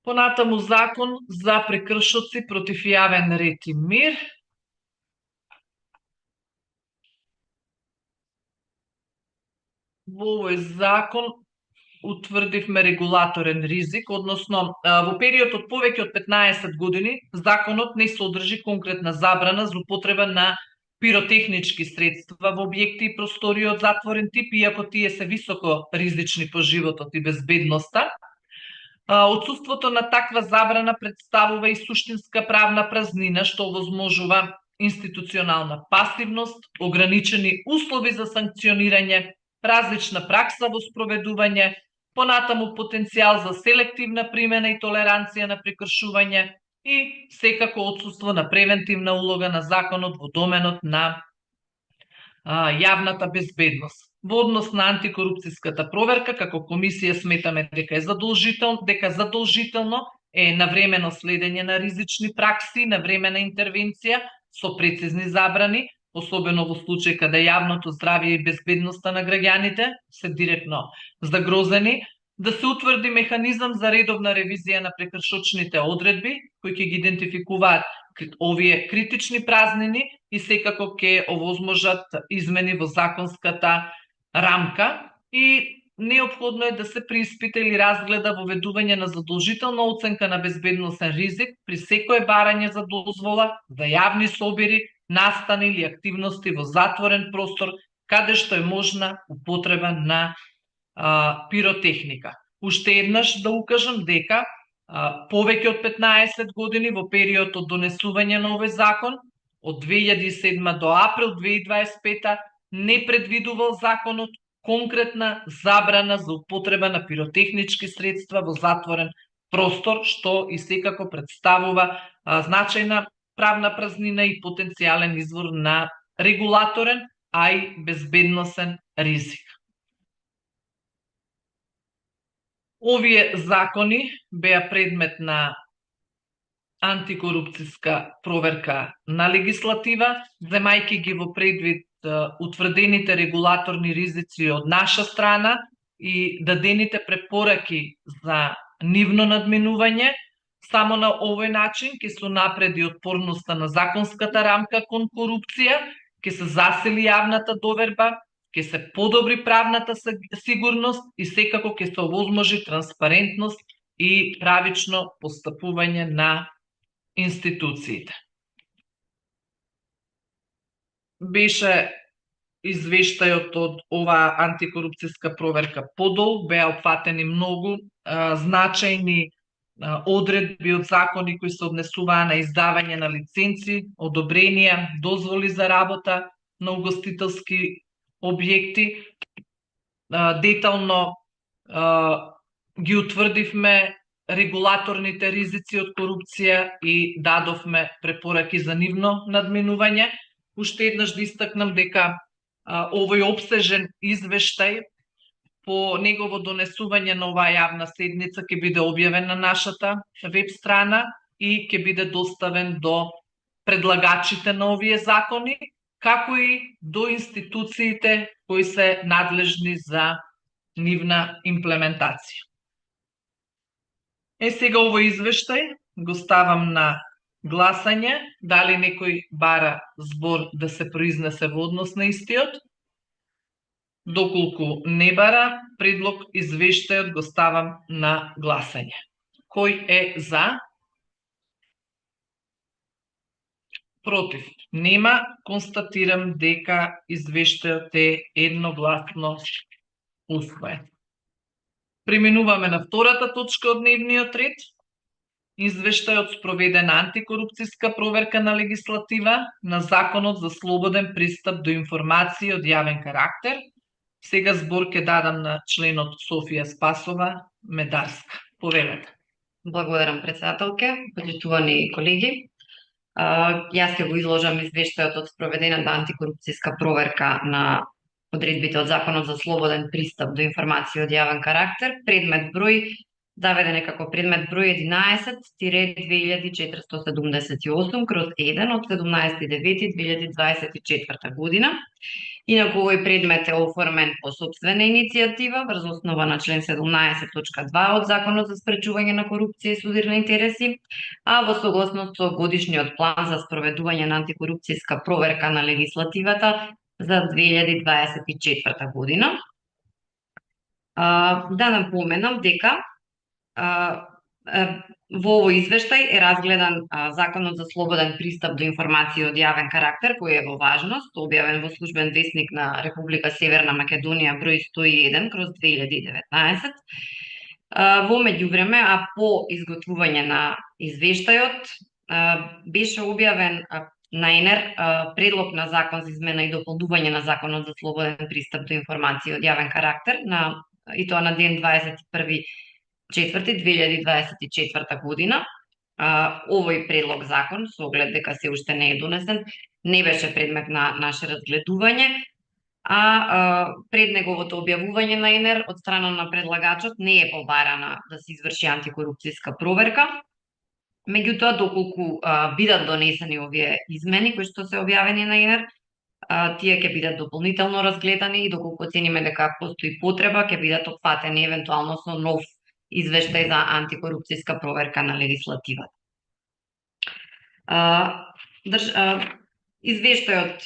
Понатаму закон за прекршоци против јавен ред и мир. Во овој закон утврдивме регулаторен ризик, односно во период од повеќе од 15 години законот не содржи конкретна забрана за употреба на пиротехнички средства во објекти и простории од затворен тип, иако тие се високо ризични по животот и безбедноста. Отсуството на таква забрана представува и суштинска правна празнина, што овозможува институционална пасивност, ограничени услови за санкционирање, различна пракса во спроведување, понатаму потенцијал за селективна примена и толеранција на прекршување и секако отсуство на превентивна улога на законот во доменот на јавната безбедност. Во однос на антикорупцијската проверка, како комисија сметаме дека задолжително е навремено следење на ризични пракси, навремена интервенција со прецизни забрани, особено во случај каде јавното здравје и безбедноста на граѓаните се директно загрозени, да се утврди механизам за редовна ревизија на прекршочните одредби, кои ќе ги идентификуваат овие критични празнини и секако ќе овозможат измени во законската рамка и неопходно е да се преиспита или разгледа воведување на задолжителна оценка на безбедносен ризик при секое барање за дозвола за јавни собири, настани или активности во затворен простор, каде што е можна употреба на пиротехника. Уште еднаш да укажам дека повеќе од 15 години во период од донесување на овој закон, од 2007 до април 2025 не предвидувал законот конкретна забрана за употреба на пиротехнички средства во затворен простор, што и секако представува значајна правна празнина и потенцијален извор на регулаторен, а и безбедносен ризик. Овие закони беа предмет на антикорупцијска проверка на легислатива, земајќи ги во предвид утврдените регулаторни ризици од наша страна и дадените препораки за нивно надминување. Само на овој начин ќе се унапреди отпорноста на законската рамка кон корупција, ќе се засили јавната доверба, ќе се подобри правната сигурност и секако ќе се овозможи транспарентност и правично постапување на институциите. Беше извештајот од оваа антикорупцијска проверка подолг, беа опфатени многу значајни одредби од закони кои се однесуваа на издавање на лиценци, одобренија, дозволи за работа на угостителски објекти. Детално ги утврдивме регулаторните ризици од корупција и дадовме препораки за нивно надминување. Уште еднаш да истакнам дека овој опсежен извештај по негово донесување на оваа јавна седница ќе биде објавен на нашата веб страна и ќе биде доставен до предлагачите на овие закони, како и до институциите кои се надлежни за нивна имплементација. Сега овој извештај го ставам на гласање. Дали некој бара збор да се произнесе во однос на истиот? Доколку не бара, предлог извештајот го ставам на гласање. Кој е за? Против? Нема. Констатирам дека извештајот е едногласно усвоен. Преминуваме на втората точка од дневниот ред. Извештајот спроведена антикорупцијска проверка на легислатива на Законот за слободен пристап до информации од јавен карактер. Сега збор ќе дадам на членот Софија Спасова Медарска. Повелете. Благодарам, председателке, почитувани колеги. Јас ќе го изложам извештајот од спроведената антикорупцијска проверка на одредбите од Законот за слободен пристап до информации од јавен карактер, предмет број заведен е како предмет број 11-2478/1 од 17.9.2024 година. Инаку овој предмет е оформен по сопствена иницијатива врз основа на член 17.2 од Законот за спречување на корупција и сузир на интереси, а во согласност со годишниот план за спроведување на антикорупцијска проверка на легислативата за 2024 година. Да напоменам дека во овој извештај е разгледан Законот за слободен пристап до информации од јавен карактер, кој е во важност, објавен во Службен весник на Република Северна Македонија број 101/2019. Во меѓувреме, а по изготвување на извештајот, беше објавен најнер предлог на закон за измена и дополнување на Законот за слободен пристап до информации од јавен карактер, и тоа на ден 21.4.2024 година. Овој предлог закон, со оглед дека се уште не е донесен, не беше предмет на наше разгледување, а пред неговото објавување на ИНР од страна на предлагачот не е побарана да се изврши антикорупцијска проверка. Меѓутоа, доколку бидат донесени овие измени кои што се објавени на ИНР, тие ќе бидат дополнително разгледани и доколку оцениме дека постои потреба, ќе бидат опфатени евентуално со нов извештај за антикорупцијска проверка на легислативата. Извештајот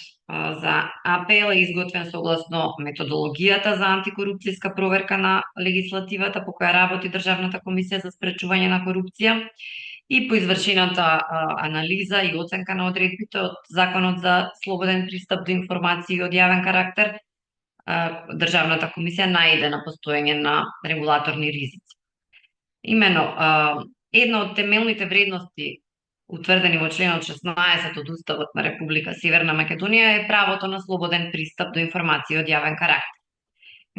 за АПЛ е изготвен согласно методологијата за антикорупцијска проверка на легислативата по која работи Државната комисија за спречување на корупција и по извршената анализа и оценка на одредбите од Законот за слободен пристап до информации од јавен карактер, Државната комисија најде на постоење на регулаторни ризици. Имено, една од темелните вредности утврдени во членот 16 од Уставот на Република Северна Македонија е правото на слободен пристап до информации од јавен карактер.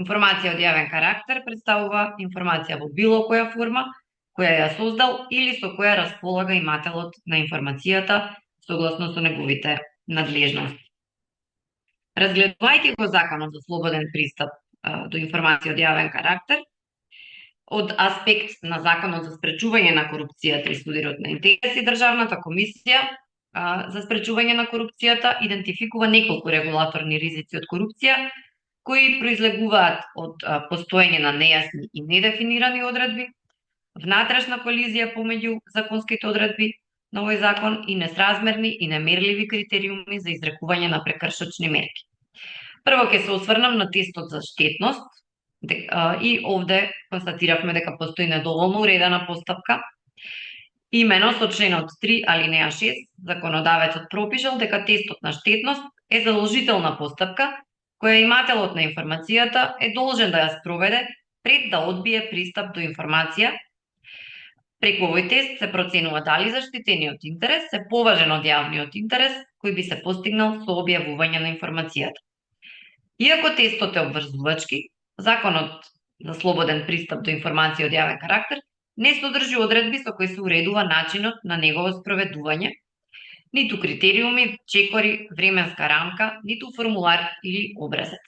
Информација од јавен карактер представува информација во било која форма, која ја создал или со која располага имателот на информацијата согласно со неговите надлежности. Разгледувајќи го Законот за слободен пристап до информација од јавен карактер, од аспект на Законот за спречување на корупцијата и судирот на интереси, Државната комисија за спречување на корупцијата идентификува неколку регулаторни ризици од корупција кои произлегуваат од постоење на нејасни и недефинирани одредби, внатрешна колизија помеѓу законските одредби на овој закон и несразмерни и немерливи критериуми за изрекување на прекршочни мерки. Прво ќе се осврнам на тестот за штетност и овде констатиравме дека постои недоволно уредена постапка. Имено со членот 3 алинеја 6 законодавецот пропишал дека тестот на штетност е задолжителна постапка која имателот на информацијата е должен да ја спроведе пред да одбие пристап до информација. Преку овој тест се проценува дали заштитениот интерес е поважен од јавниот интерес кој би се постигнал со објавување на информацијата. Иако тестот е обврзувачки, Законот за слободен пристап до информација од јавен карактер не содржи одредби со кои се уредува начинот на негово спроведување, ниту критериуми, чекори, временска рамка, ниту формулар или образец.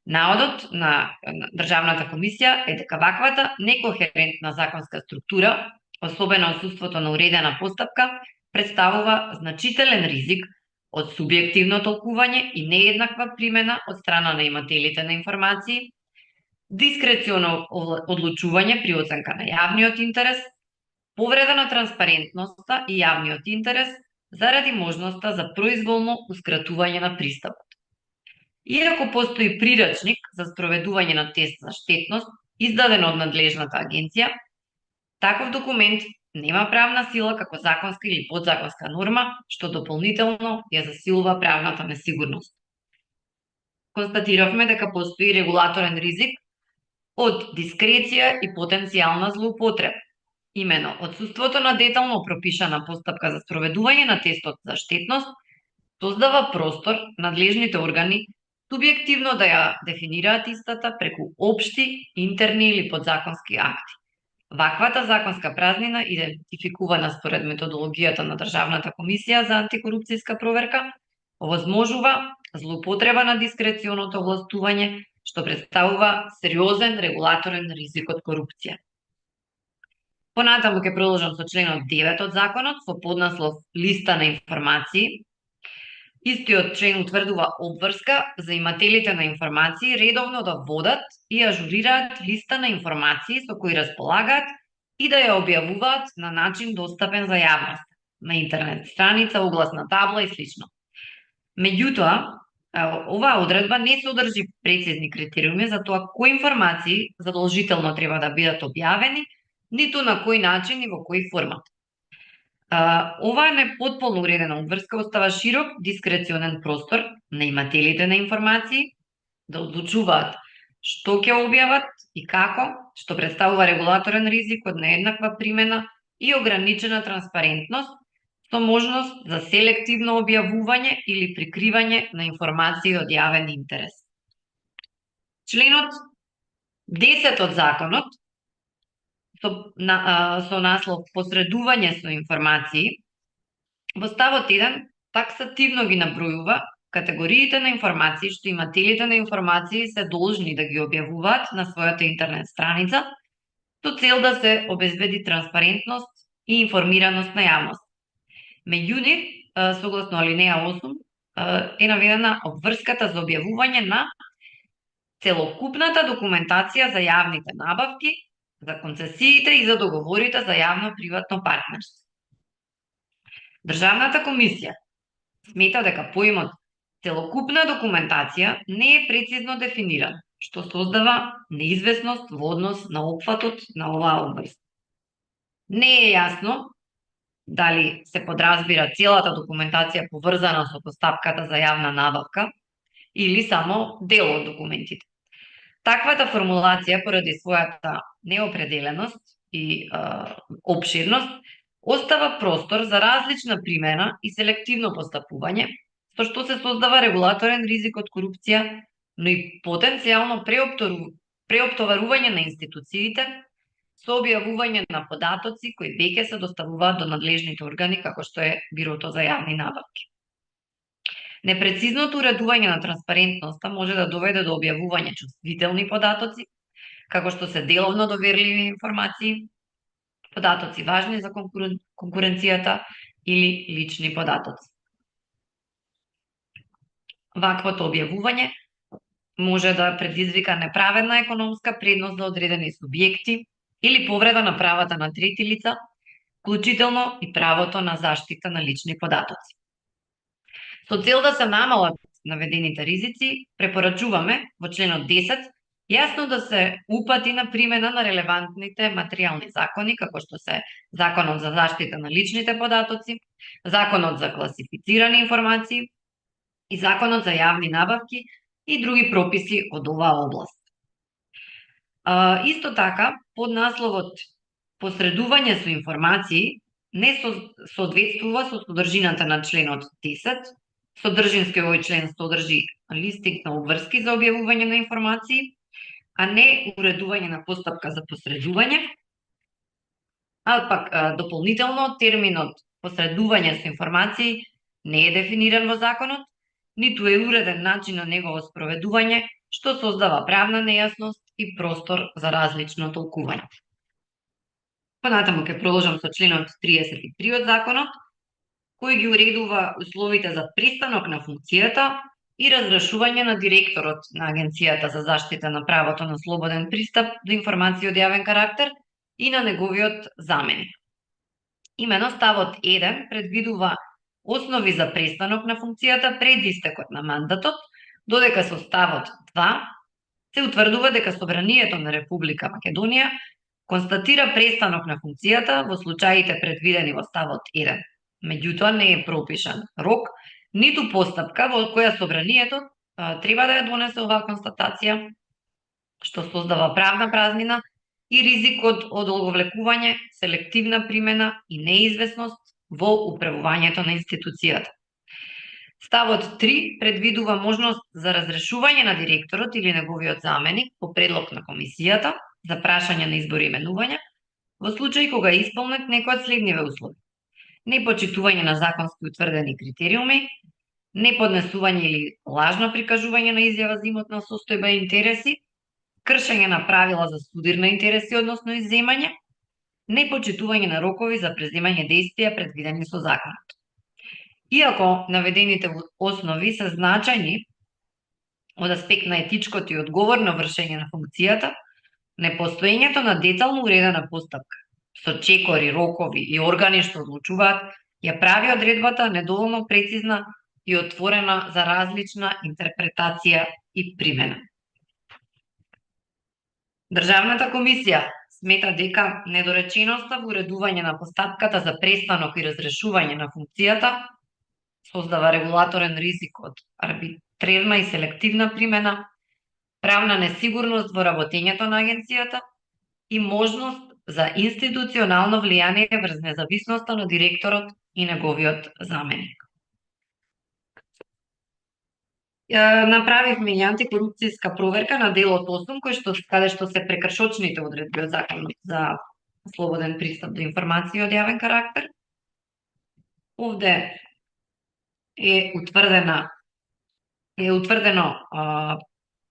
Наводот на Државната комисија е дека ваквата некохерентна законска структура, особено отсуството на уредена постапка, представува значителен ризик од субјективно толкување и нееднаква примена од страна на имателите на информации, дискреционо одлучување при оценка на јавниот интерес, повреда на транспарентноста и јавниот интерес заради можноста за произволно ускратување на пристапот. Иако постои прирачник за спроведување на тест за штетност, издаден од надлежната агенција, таков документ нема правна сила како законска или подзаконска норма, што дополнително ја засилува правната несигурност. Констатиравме дека постои регулаторен ризик од дискреција и потенцијална злоупотреба. Имено, отсуството на детално пропишана постапка за спроведување на тестот за штетност создава простор надлежните органи субјективно да ја дефинираат истата преку општи, интерни или подзаконски акти. Ваквата законска празнина, идентификувана според методологијата на Државната комисија за антикорупцијска проверка, овозможува злоупотреба на дискреционото овластување, што представува сериозен регулаторен ризик од корупција. Понатаму ќе продолжам со членот 9 од законот со поднаслов Листа на информации. Истиот член утврдува обврска за имателите на информации редовно да водат и ажурираат листа на информации со кои располагаат и да ја објавуваат на начин достапен за јавност, на интернет страница, огласна табла и слично. Меѓутоа, оваа одредба не содржи прецизни критериуми за тоа кои информации задолжително треба да бидат објавени, ниту на кој начин и во кој формат. Оваа непотполно уредена обврска остава широк дискреционен простор на имателите на информации да одлучуваат што ќе објават и како, што представува регулаторен ризик од нееднаква примена и ограничена транспарентност со можност за селективно објавување или прикривање на информации од јавен интерес. Членот 10 од законот со наслов посредување со информации, во ставот 1 таксативно ги набројува категориите на информации што имателите на информации се должни да ги објавуваат на својата интернет страница, со цел да се обезбеди транспарентност и информираност на јавност. Меѓу нив, согласно алинеја 8, е наведена обврската за објавување на целокупната документација за јавните набавки, за концесиите и за договорите за јавно-приватно партнерство. Државната комисија смета дека поимот целокупна документација не е прецизно дефиниран, што создава неизвестност во однос на опфатот на оваа обврска. Не е јасно дали се подразбира целата документација поврзана со постапката за јавна набавка или само дел од документите. Таквата формулација, поради својата неопределеност и опширност, остава простор за различна примена и селективно постапување, со што се создава регулаторен ризик од корупција, но и потенцијално преоптоварување на институциите со објавување на податоци кои веќе се доставуваат до надлежните органи, како што е Бирото за јавни набавки. Непрецизното уредување на транспарентноста може да доведе до објавување чувствителни податоци, како што се деловно доверливи информации, податоци важни за конкуренцијата или лични податоци. Ваквото објавување може да предизвика неправедна економска предност за одредени субјекти или повреда на правата на трети лица, вклучително и правото на заштита на лични податоци. Со цел да се намалат наведените ризици, препорачуваме во членот 10 јасно да се упати на примена на релевантните материјални закони, како што се Законот за заштита на личните податоци, Законот за класифицирани информации и Законот за јавни набавки и други прописи од оваа област. Исто така, под насловот посредување со информации не соодветствува со содржината на членот 10. Содржински овој член содржи листинг на обврски за објавување на информации, а не уредување на постапка за посредување, а пак дополнително терминот посредување со информации не е дефиниран во законот, ниту е уреден начин на негово спроведување, што создава правна нејасност и простор за различно толкување. Понатаму ќе продолжам со членот 33 од законот, кој ги уредува условите за престанок на функцијата и разрешување на директорот на Агенцијата за заштита на правото на слободен пристап до информации од јавен карактер и на неговиот заменик. Имено ставот 1 предвидува основи за престанок на функцијата пред истекот на мандатот, додека со ставот 2 се утврдува дека Собранието на Република Македонија констатира престанок на функцијата во случаите предвидени во ставот 1. Меѓутоа не е пропишан рок, ниту постапка во која Собранието треба да ја донесе оваа констатација, што создава правна празнина и ризик од одолговлекување, селективна примена и неизвестност во управувањето на институцијата. Ставот 3 предвидува можност за разрешување на директорот или неговиот заменик по предлог на комисијата за прашање на избор и именување во случај кога е исполнет некој од следниве услови: непочитување на законски утврдени критериуми, неподнесување или лажно прикажување на изјава за имотна состојба и интереси, кршење на правила за судир на интереси односно изземање, непочитување на рокови за преземање действија предвидени со законот. Иако наведените основи се значајни од аспект на етичкото и одговорно вршење на функцијата, непостоењето на детално уредена постапка со чекори, рокови и органи што одлучуваат ја прави одредбата недоволно прецизна и отворена за различна интерпретација и примена. Државната комисија смета дека недореченоста во уредување на постапката за престанок и разрешување на функцијата создава регулаторен ризик од арбитрерна и селективна примена, правна несигурност во работењето на агенцијата и можност за институционално влијание врз независноста на директорот и неговиот заменик. Направивме и антикорупцијска проверка на делот 8, каде што се прекршочните одредби од Законот за слободен пристап до информации од јавен карактер. Овде е утврдено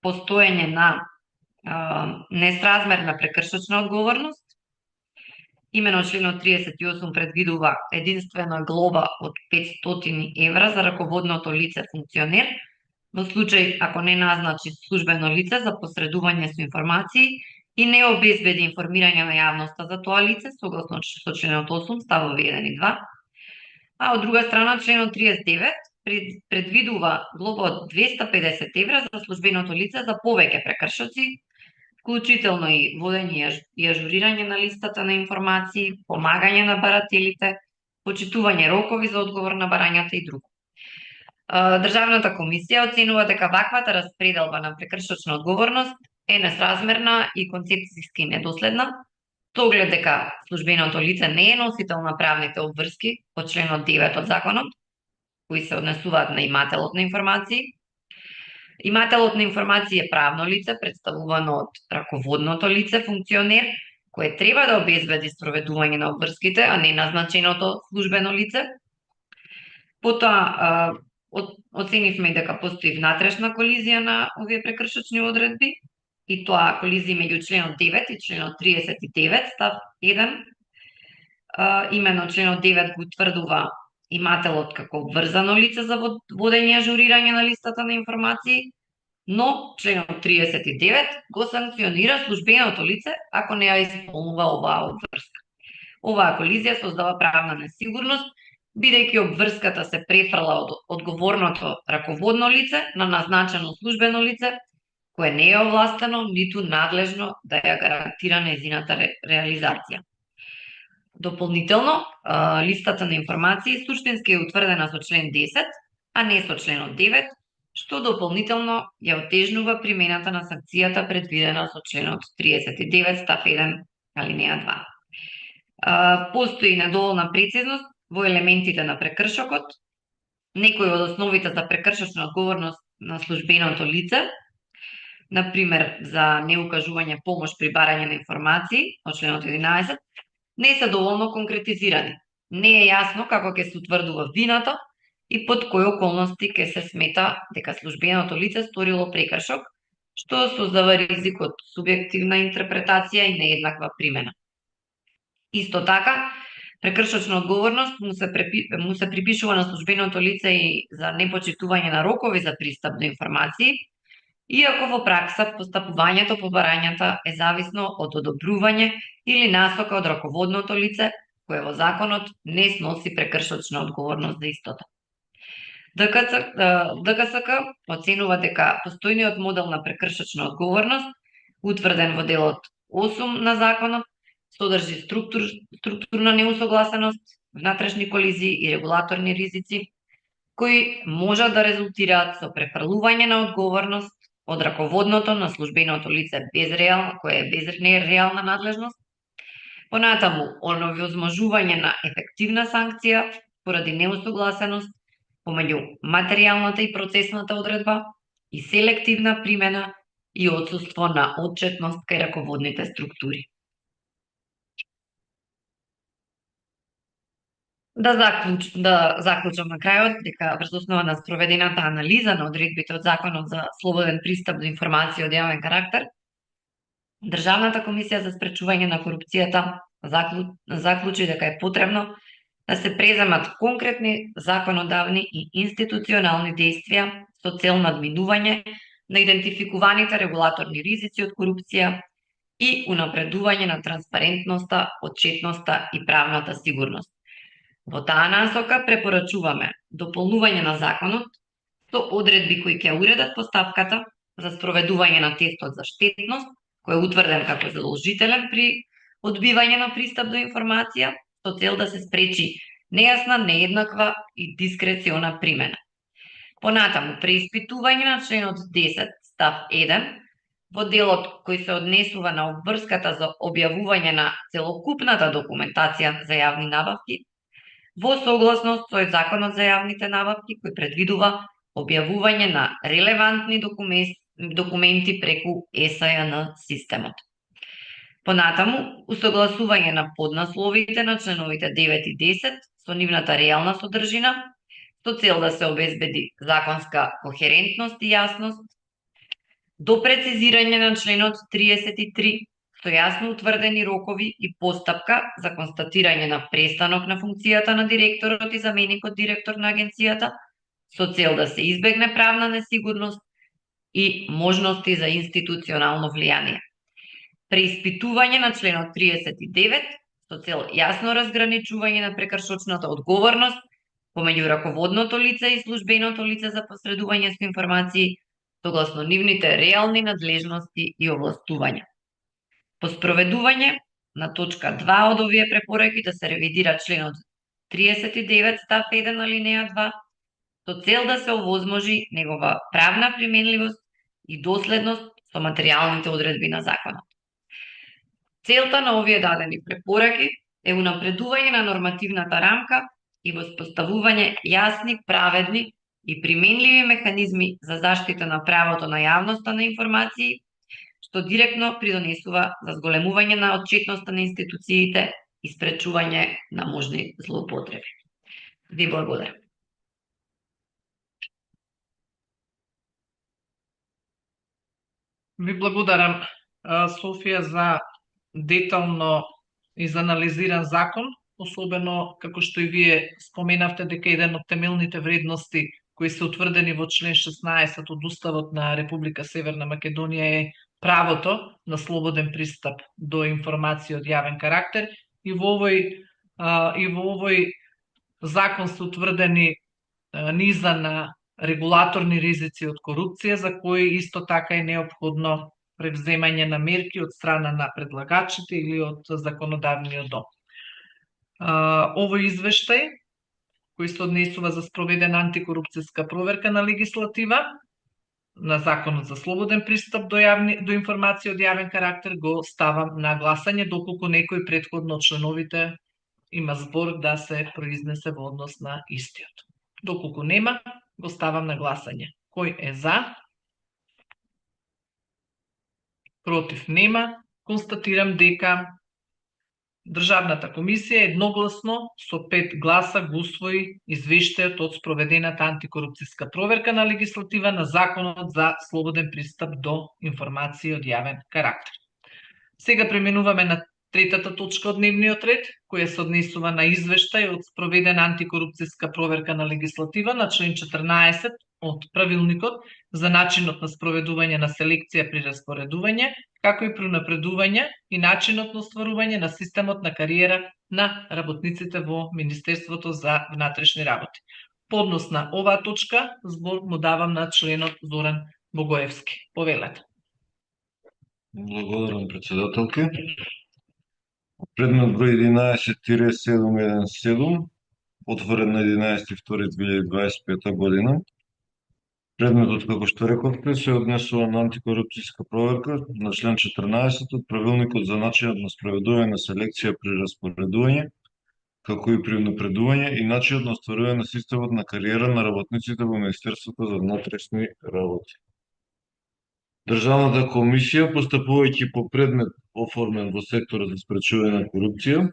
постоење на несразмерна прекршочна одговорност. Имено членот 38 предвидува единствена глоба од 500 евра за раководното лице функционер во случај ако не назначи службено лице за посредување со информации и не обезбеди информирање на јавноста за тоа лице согласно со членот 8 ставови 1 и 2. А од друга страна членот 39 предвидува глоба од 250 евра за службеното лице за повеќе прекршоци, вклучително и водење и ажурирање на листата на информации, помагање на барателите, почитување рокови за одговор на барањата и друго. Државната комисија оценува дека ваквата распределба на прекршочна одговорност е несразмерна и концепцијски недоследна, Со оглед дека службеното лице не е носител на правните обврски по членот 9 од законот, кои се однесуваат на имателот на информации. Имателот на информации е правно лице, представувано од раководното лице, функционер, кое треба да обезбеди спроведување на обврските, а не назначеното службено лице. Потоа, оценивме дека постои внатрешна колизија на овие прекршочни одредби, и тоа колизија меѓу членот 9 и членот 39, став 1. Имено членот 9 го утврдува имателот како обврзано лице за водење и ажурирање на листата на информации, но членот 39 го санкционира службеното лице ако не ја исполнува оваа обврска. Оваа колизија создава правна несигурност, бидејќи обврската се префрла од одговорното раководно лице на назначено службено лице, кое не е овластено ниту надлежно да ја гарантира нејзината реализација. Дополнително, листата на информации суштински е утврдена со член 10, а не со членот 9, што дополнително ја отежнува примената на санкцијата предвидена со членот 39 став 1 алинеја 2. Постои недоволна прецизност во елементите на прекршокот. Некои од основите за прекршочна одговорност на службеното лице, например за неукажување помош при барање на информации од членот 11, не се доволно конкретизирани. Не е јасно како ќе се утврдува вината и под кои околности ќе се смета дека службеното лице сторило прекршок, што создава ризик од субјективна интерпретација и нееднаква примена. Исто така, прекршочна одговорност му се припишува на службеното лице и за непочитување на рокови за пристап до информации, иако во пракса постапувањето по барањата е зависно од одобрување или насока од раководното лице, кое во законот не сноси прекршочна одговорност за истото. ДКСК оценува дека постојниот модел на прекршочна одговорност, утврден во делот 8 на законот, содржи структурна неусогласеност, внатрешни колизии и регулаторни ризици, кои можат да резултираат со префрлување на одговорност од раководното на службеното лице кое е без нереална надлежност, понатаму оневозможување на ефективна санкција поради неусогласеност помеѓу материјалната и процесната одредба и селективна примена и отсуство на отчетност кај раководните структури. Да заклучам на крајот дека врз основа на спроведената анализа на одредбите од Законот за слободен пристап до информации од јавен карактер, Државната комисија за спречување на корупцијата заклучи дека е потребно да се преземат конкретни законодавни и институционални действија со цел надминување на идентификуваните регулаторни ризици од корупција и унапредување на транспарентноста, отчетноста и правната сигурност. Во таа насока препорачуваме дополнување на законот со одредби кои ќе уредат поставката за спроведување на тестот за штетност, кој е утврден како задолжителен при одбивање на пристап до информација, со цел да се спречи нејасна, нееднаква и дискрециона примена. Понатаму, преиспитување на членот 10 став 1 во делот кој се однесува на обврската за објавување на целокупната документација за јавни набавки, во согласност со Законот за јавните набавки, кој предвидува објавување на релевантни документи преку САЈН системот. Понатаму, усогласување на поднасловите на членовите 9 и 10 со нивната реална содржина, со цел да се обезбеди законска кохерентност и јасност, до прецизирање на членот 33 со јасно утврдени рокови и постапка за констатирање на престанок на функцијата на директорот и заменикот директор на агенцијата, со цел да се избегне правна несигурност и можности за институционално влијание. Преиспитување на членот 39 со цел јасно разграничување на прекршочната одговорност помеѓу раководното лице и службеното лице за посредување со информации согласно нивните реални надлежности и овластувања. По спроведување на точка 2 од овие препораки да се ревидира членот 39 став 1 алинеја 2 со цел да се овозможи негова правна применливост и доследност со материјалните одредби на законот. Целта на овие дадени препораки е унапредување на нормативната рамка и воспоставување јасни, праведни и применливи механизми за заштита на правото на јавноста на информации, што директно придонесува за зголемување на отчетноста на институциите и спречување на можни злоупотреби. Ви благодарам. Ви благодарам, Софија, за детално изанализиран закон, особено како што и вие споменавте дека еден од темелните вредности кои се утврдени во член 16 од Уставот на Република Северна Македонија е правото на слободен пристап до информации од јавен карактер и во овој закон се утврдени низа на регулаторни ризици од корупција за кои исто така е неопходно превземање на мерки од страна на предлагачите или од законодавниот дом. Овој извештај кој се однесува за спроведена антикорупцијска проверка на легислатива на Законот за слободен пристап до информации од јавен карактер го ставам на гласање, доколку некој претходно од членовите има збор да се произнесе во однос на истиот. Доколку нема, го ставам на гласање. Кој е за? Против нема. Констатирам дека Државната комисија едногласно со 5 гласа го усвои извештајот од спроведената антикорупцијска проверка на легислатива на Законот за слободен пристап до информации од јавен карактер. Сега преминуваме на третата точка од дневниот ред, која се однесува на извештај од спроведена антикорупцијска проверка на легислатива на член 14 од Правилникот за начинот на спроведување на селекција при распоредување, како и при унапредување и начинот на остварување на системот на кариера на работниците во Министерството за внатрешни работи. По однос на оваа точка, збор му давам на членот Зоран Богоевски. Повелете. Благодарам, председателке. Предмет број 11-717, отворен на 11.2.2025 година. Предметот, како што рековте, се однесува на антикорупцијска проверка на член 14 од Правилникот за начинот на спроведување на селекција при распоредување, како и при унапредување и начинот на остварување на системот на кариера на работниците во Министерството за внатрешни работи. Државната комисија, постапувајќи по предмет оформен во секторот за спречување на корупција,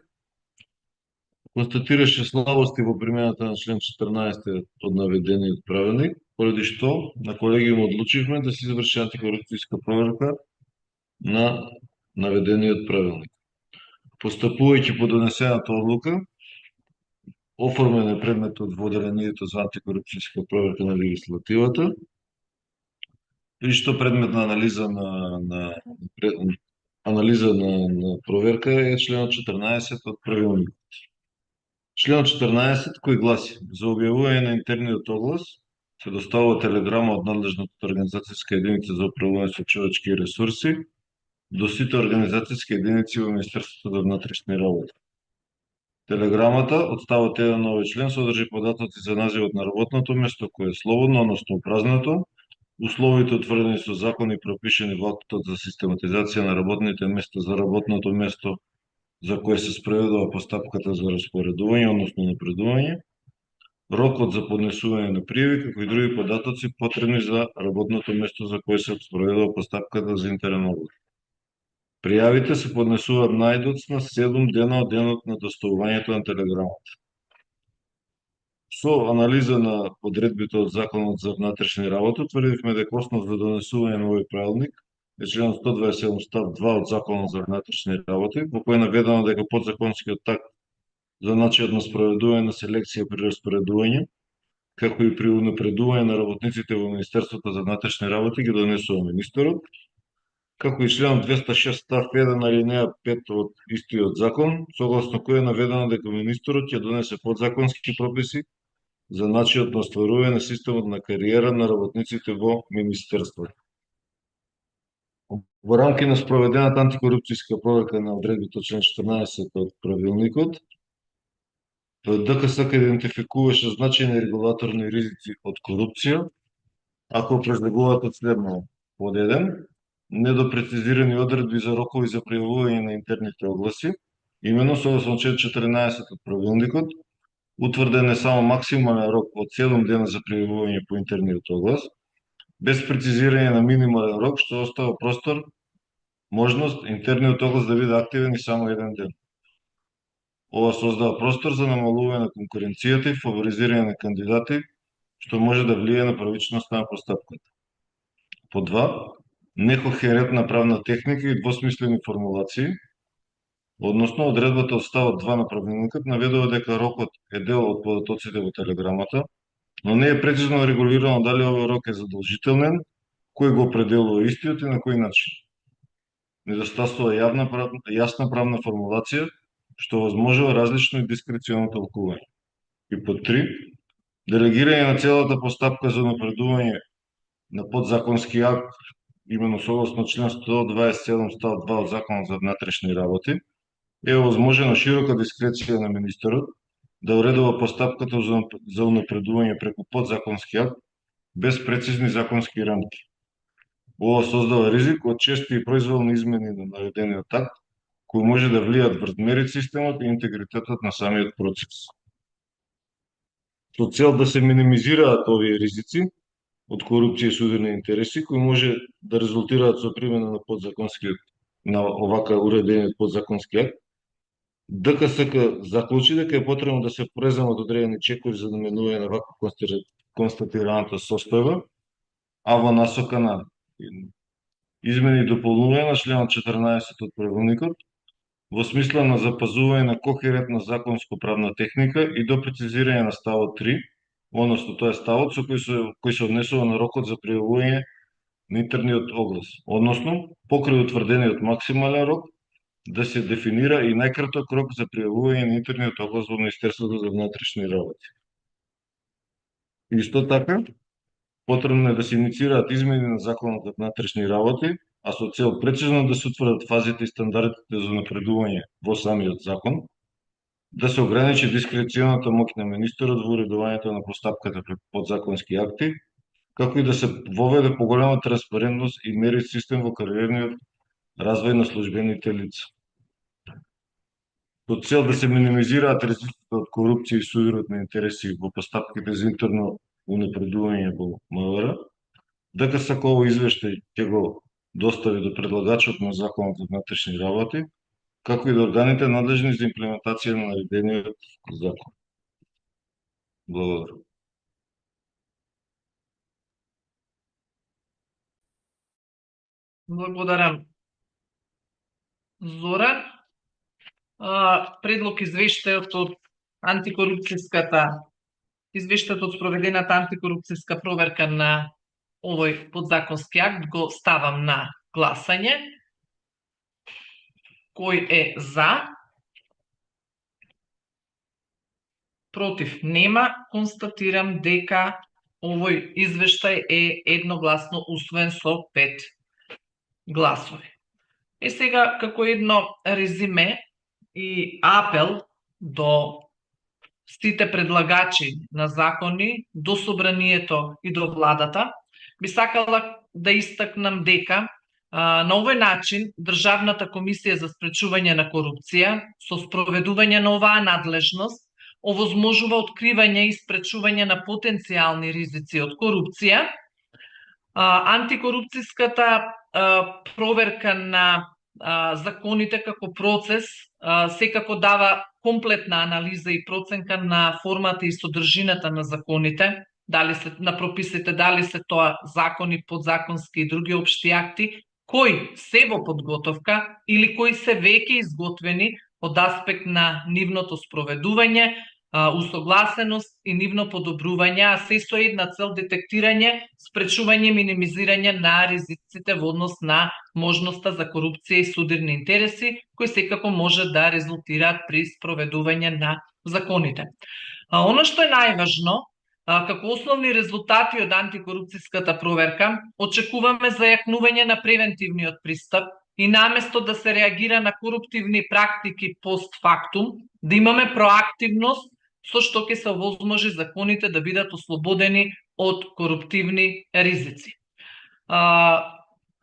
констатираше слабости во примената на член 14 од наведениот правилник, поради што на колегиум одлучивме да се изврши антикорупцијска проверка на наведениот правилник. Постапувајќи по донесената одлука, оформен е предметот во одделението за антикорупцијска проверка на легислативата, и што предмет на анализа на проверка е членот 14 од правилникот. Членот 14 кој гласи: за објавување на интерниот оглас се доставува телеграма од надлежната организацијска единица за управување со човечки ресурси до сите организацијски единици во Министерството за внатрешни работи. Телеграмата од ставот 1 на овој член содржи податоци за називот на работното место кое е слободно, односно празното, условите утврдени со закон и пропишани во актот за систематизација на работните места за работното место за кое се спроведува постапката за распоредување, односно напредување, рокот за поднесување на пријави, како и други податоци потребни за работното место за кое се спроведува постапката за интерен оглас. Пријавите се поднесуваат најдоцна 7 дена од денот на доставувањето на телеграмата. Со анализа на одредбите од Законот за внатрешни работи, тврдивме дека основ за донесување на овој правилник е член 127 став 2 од Законот за внатрешни работи, во кој е наведено дека подзаконскиот акт за начинот на спроведување на селекција при распоредување, како и при унапредување на работниците во Министерството за внатрешни работи ги донесува министерот, како и член 206 став 1 алинеја 5 од истиот закон, согласно кој е наведено дека министерот ќе донесе подзаконски прописи за начинот на остварување на системот на кариера на работниците во Министерството. Во рамки на спроведената антикорупцијска проверка на одредбите член 14 од правилникот, ДКСК идентификуваше значајни регулаторни ризици од корупција, ако предлегуваат од следно: под 1, недопрецизирани одредби за рокови за пријавување на интерните огласи, имено согласно член 14 од правилникот, утврден е само максимален рок од 7 дена за пријавување по интерниот оглас, без прецизирање на минимален рок, што остава простор, можност интерниот оглас да биде активен и само еден ден. Ова создава простор за намалување на конкуренцијата и фаворизирање на кандидати, што може да влијае на правичноста на постапката. По 2, некохерентна правна техника и двосмислени формулации, односно одредбата од ставот 2 на правилникот наведува дека рокот е дел од податоците во телеграмата, но не е прецизно регулирано дали овој рок е задолжителен, кој го определува истиот и на кој начин. Недостасува јасна правна формулација, што возможува различно и дискреционо толкување. И по 3, делегирање на целата постапка за напредување на подзаконски акт, имено согласно член 127 став 2 од Законот за внатрешни работи, е овозможена широка дискреција на министерот да уредува постапката за унапредување преку подзаконски акт без прецизни законски рамки. Ова создава ризик од чести и произволни измени на наведениот акт, кои може да влијат врз мерит системот и интегритетот на самиот процес. Со цел да се минимизираат овие ризици од корупција и судирни интереси, кои може да резултираат со примена на овака уредениот подзаконски акт, ДКСК заклучи дека е потребно да се преземат одредени чекови за наменување на вака констатираната состојба, а во насока на измени и дополнување на членот 14 од правилникот, во смисла на запазување на кохерентна законско-правна техника и до прецизирање на ставот 3, односно тоа е ставот со кој се однесува на рокот за пријавување на интерниот оглас, односно покрај утврдениот максимален рок, да се дефинира и најкраток рок за пријавување на интерниот оглас во Министерството за внатрешни работи. Исто така, потребно е да се инициираат измени на Законот за внатрешни работи, а со цел прецизно да се утврдат фазите и стандардите за напредување во самиот закон, да се ограничи дискреционата моќ на министерот во уредувањето на постапката преку подзаконски акти, како и да се воведе поголема транспарентност и мерит систем во кариерниот развој на службените лица. Со цел да се минимизираат ризиците од корупција и судирот на интереси во постапките за интерно унапредување во МВР, ДКСК овој извештај ќе го достави до предлагачот на Законот за внатрешни работи, како и до органите надлежни за имплементација на наведениот закон. Благодарам. Благодарам, Зоран. Предлог извештајот од извештајот од спроведената антикорупцијска проверка на овој подзаконски акт го ставам на гласање. Кој е за? Против нема. Констатирам дека овој извештај е едногласно усвоен со 5 гласови. И сега, како едно резиме и апел до сите предлагачи на закони, до собранието и до владата, би сакала да истакнам дека на овој начин Државната комисија за спречување на корупција со спроведување на оваа надлежност овозможува откривање и спречување на потенцијални ризици од корупција. Антикорупцијската проверка на законите како процес секако дава комплетна анализа и проценка на формата и содржината на законите, дали се на прописите, дали се тоа закони, подзаконски и други општи акти, кои се во подготовка или кои се веќе изготвени од аспект на нивното спроведување, усогласеност и нивно подобрување, а се со една цел детектирање, спречување и минимизирање на ризиците во однос на можноста за корупција и судирни интереси, кои секако може да резултираат при спроведување на законите. Оно што е најважно, како основни резултати од антикорупцијската проверка, очекуваме зајакнување на превентивниот пристап и наместо да се реагира на коруптивни практики постфактум, да имаме проактивност со што ќе се овозможи законите да бидат ослободени од коруптивни ризици.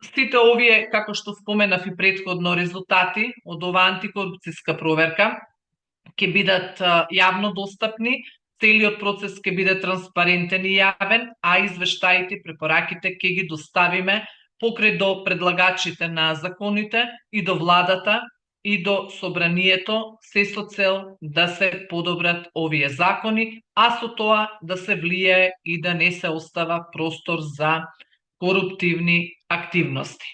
Сите овие, како што споменав и претходно, резултати од оваа антикорупцијска проверка ќе бидат јавно достапни, целиот процес ќе биде транспарентен и јавен, а извештаите и препораките ќе ги доставиме покрај до предлагачите на законите и до владата и до собранието, се со цел да се подобрат овие закони, а со тоа да се влијае и да не се остава простор за коруптивни активности.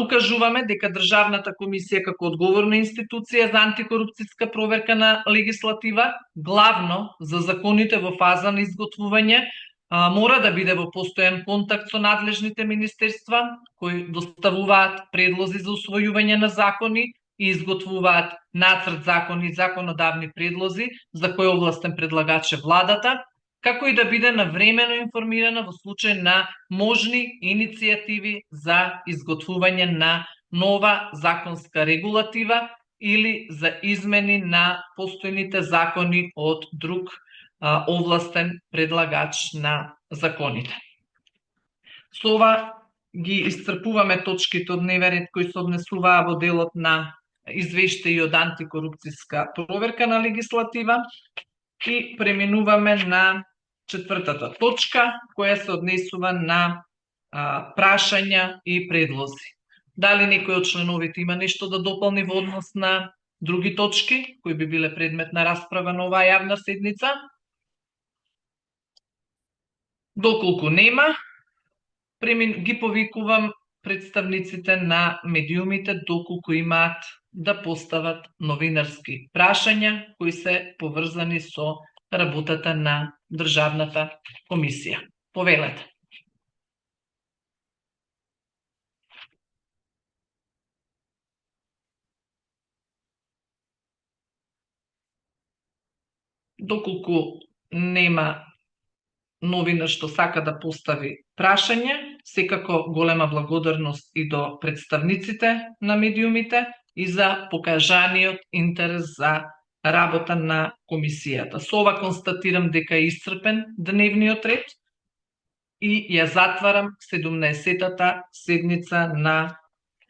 Укажуваме дека Државната комисија како одговорна институција за антикорупцијска проверка на легислатива, главно за законите во фаза на изготвување, мора да биде во постојан контакт со надлежните министерства, кои доставуваат предлози за усвојување на закони и изготвуваат нацрт закони и законодавни предлози за кој овластен предлагач е владата, како и да биде навремено информирана во случај на можни иницијативи за изготвување на нова законска регулатива или за измени на постојните закони од друг овластен предлагач на законите. Со ова ги исцрпуваме точките од дневен ред кои се однесуваа во делот на извештаи од антикорупцијска проверка на легислатива и преминуваме на четвртата точка, која се однесува на прашања и предлози. Дали некој од членовите има нешто да дополни во однос на други точки, кои би биле предмет на расправа на оваа јавна седница? Доколку нема, ги повикувам представниците на медиумите доколку имаат да постават новинарски прашања кои се поврзани со работата на Државната комисија. Повелете. Доколку нема новинар што сака да постави прашање, секако голема благодарност и до представниците на медиумите и за покажаниот интерес за работа на комисијата. Со ова констатирам дека е исцрпен дневниот ред и ја затварам 17-тата седница на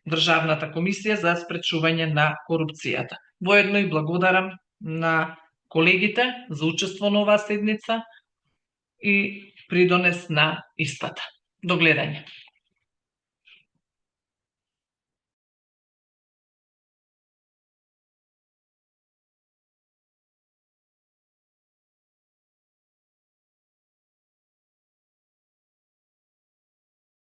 Државната комисија за спречување на корупцијата. Воедно и благодарам на колегите за учество на оваа седница и придонес на истата. До гледање.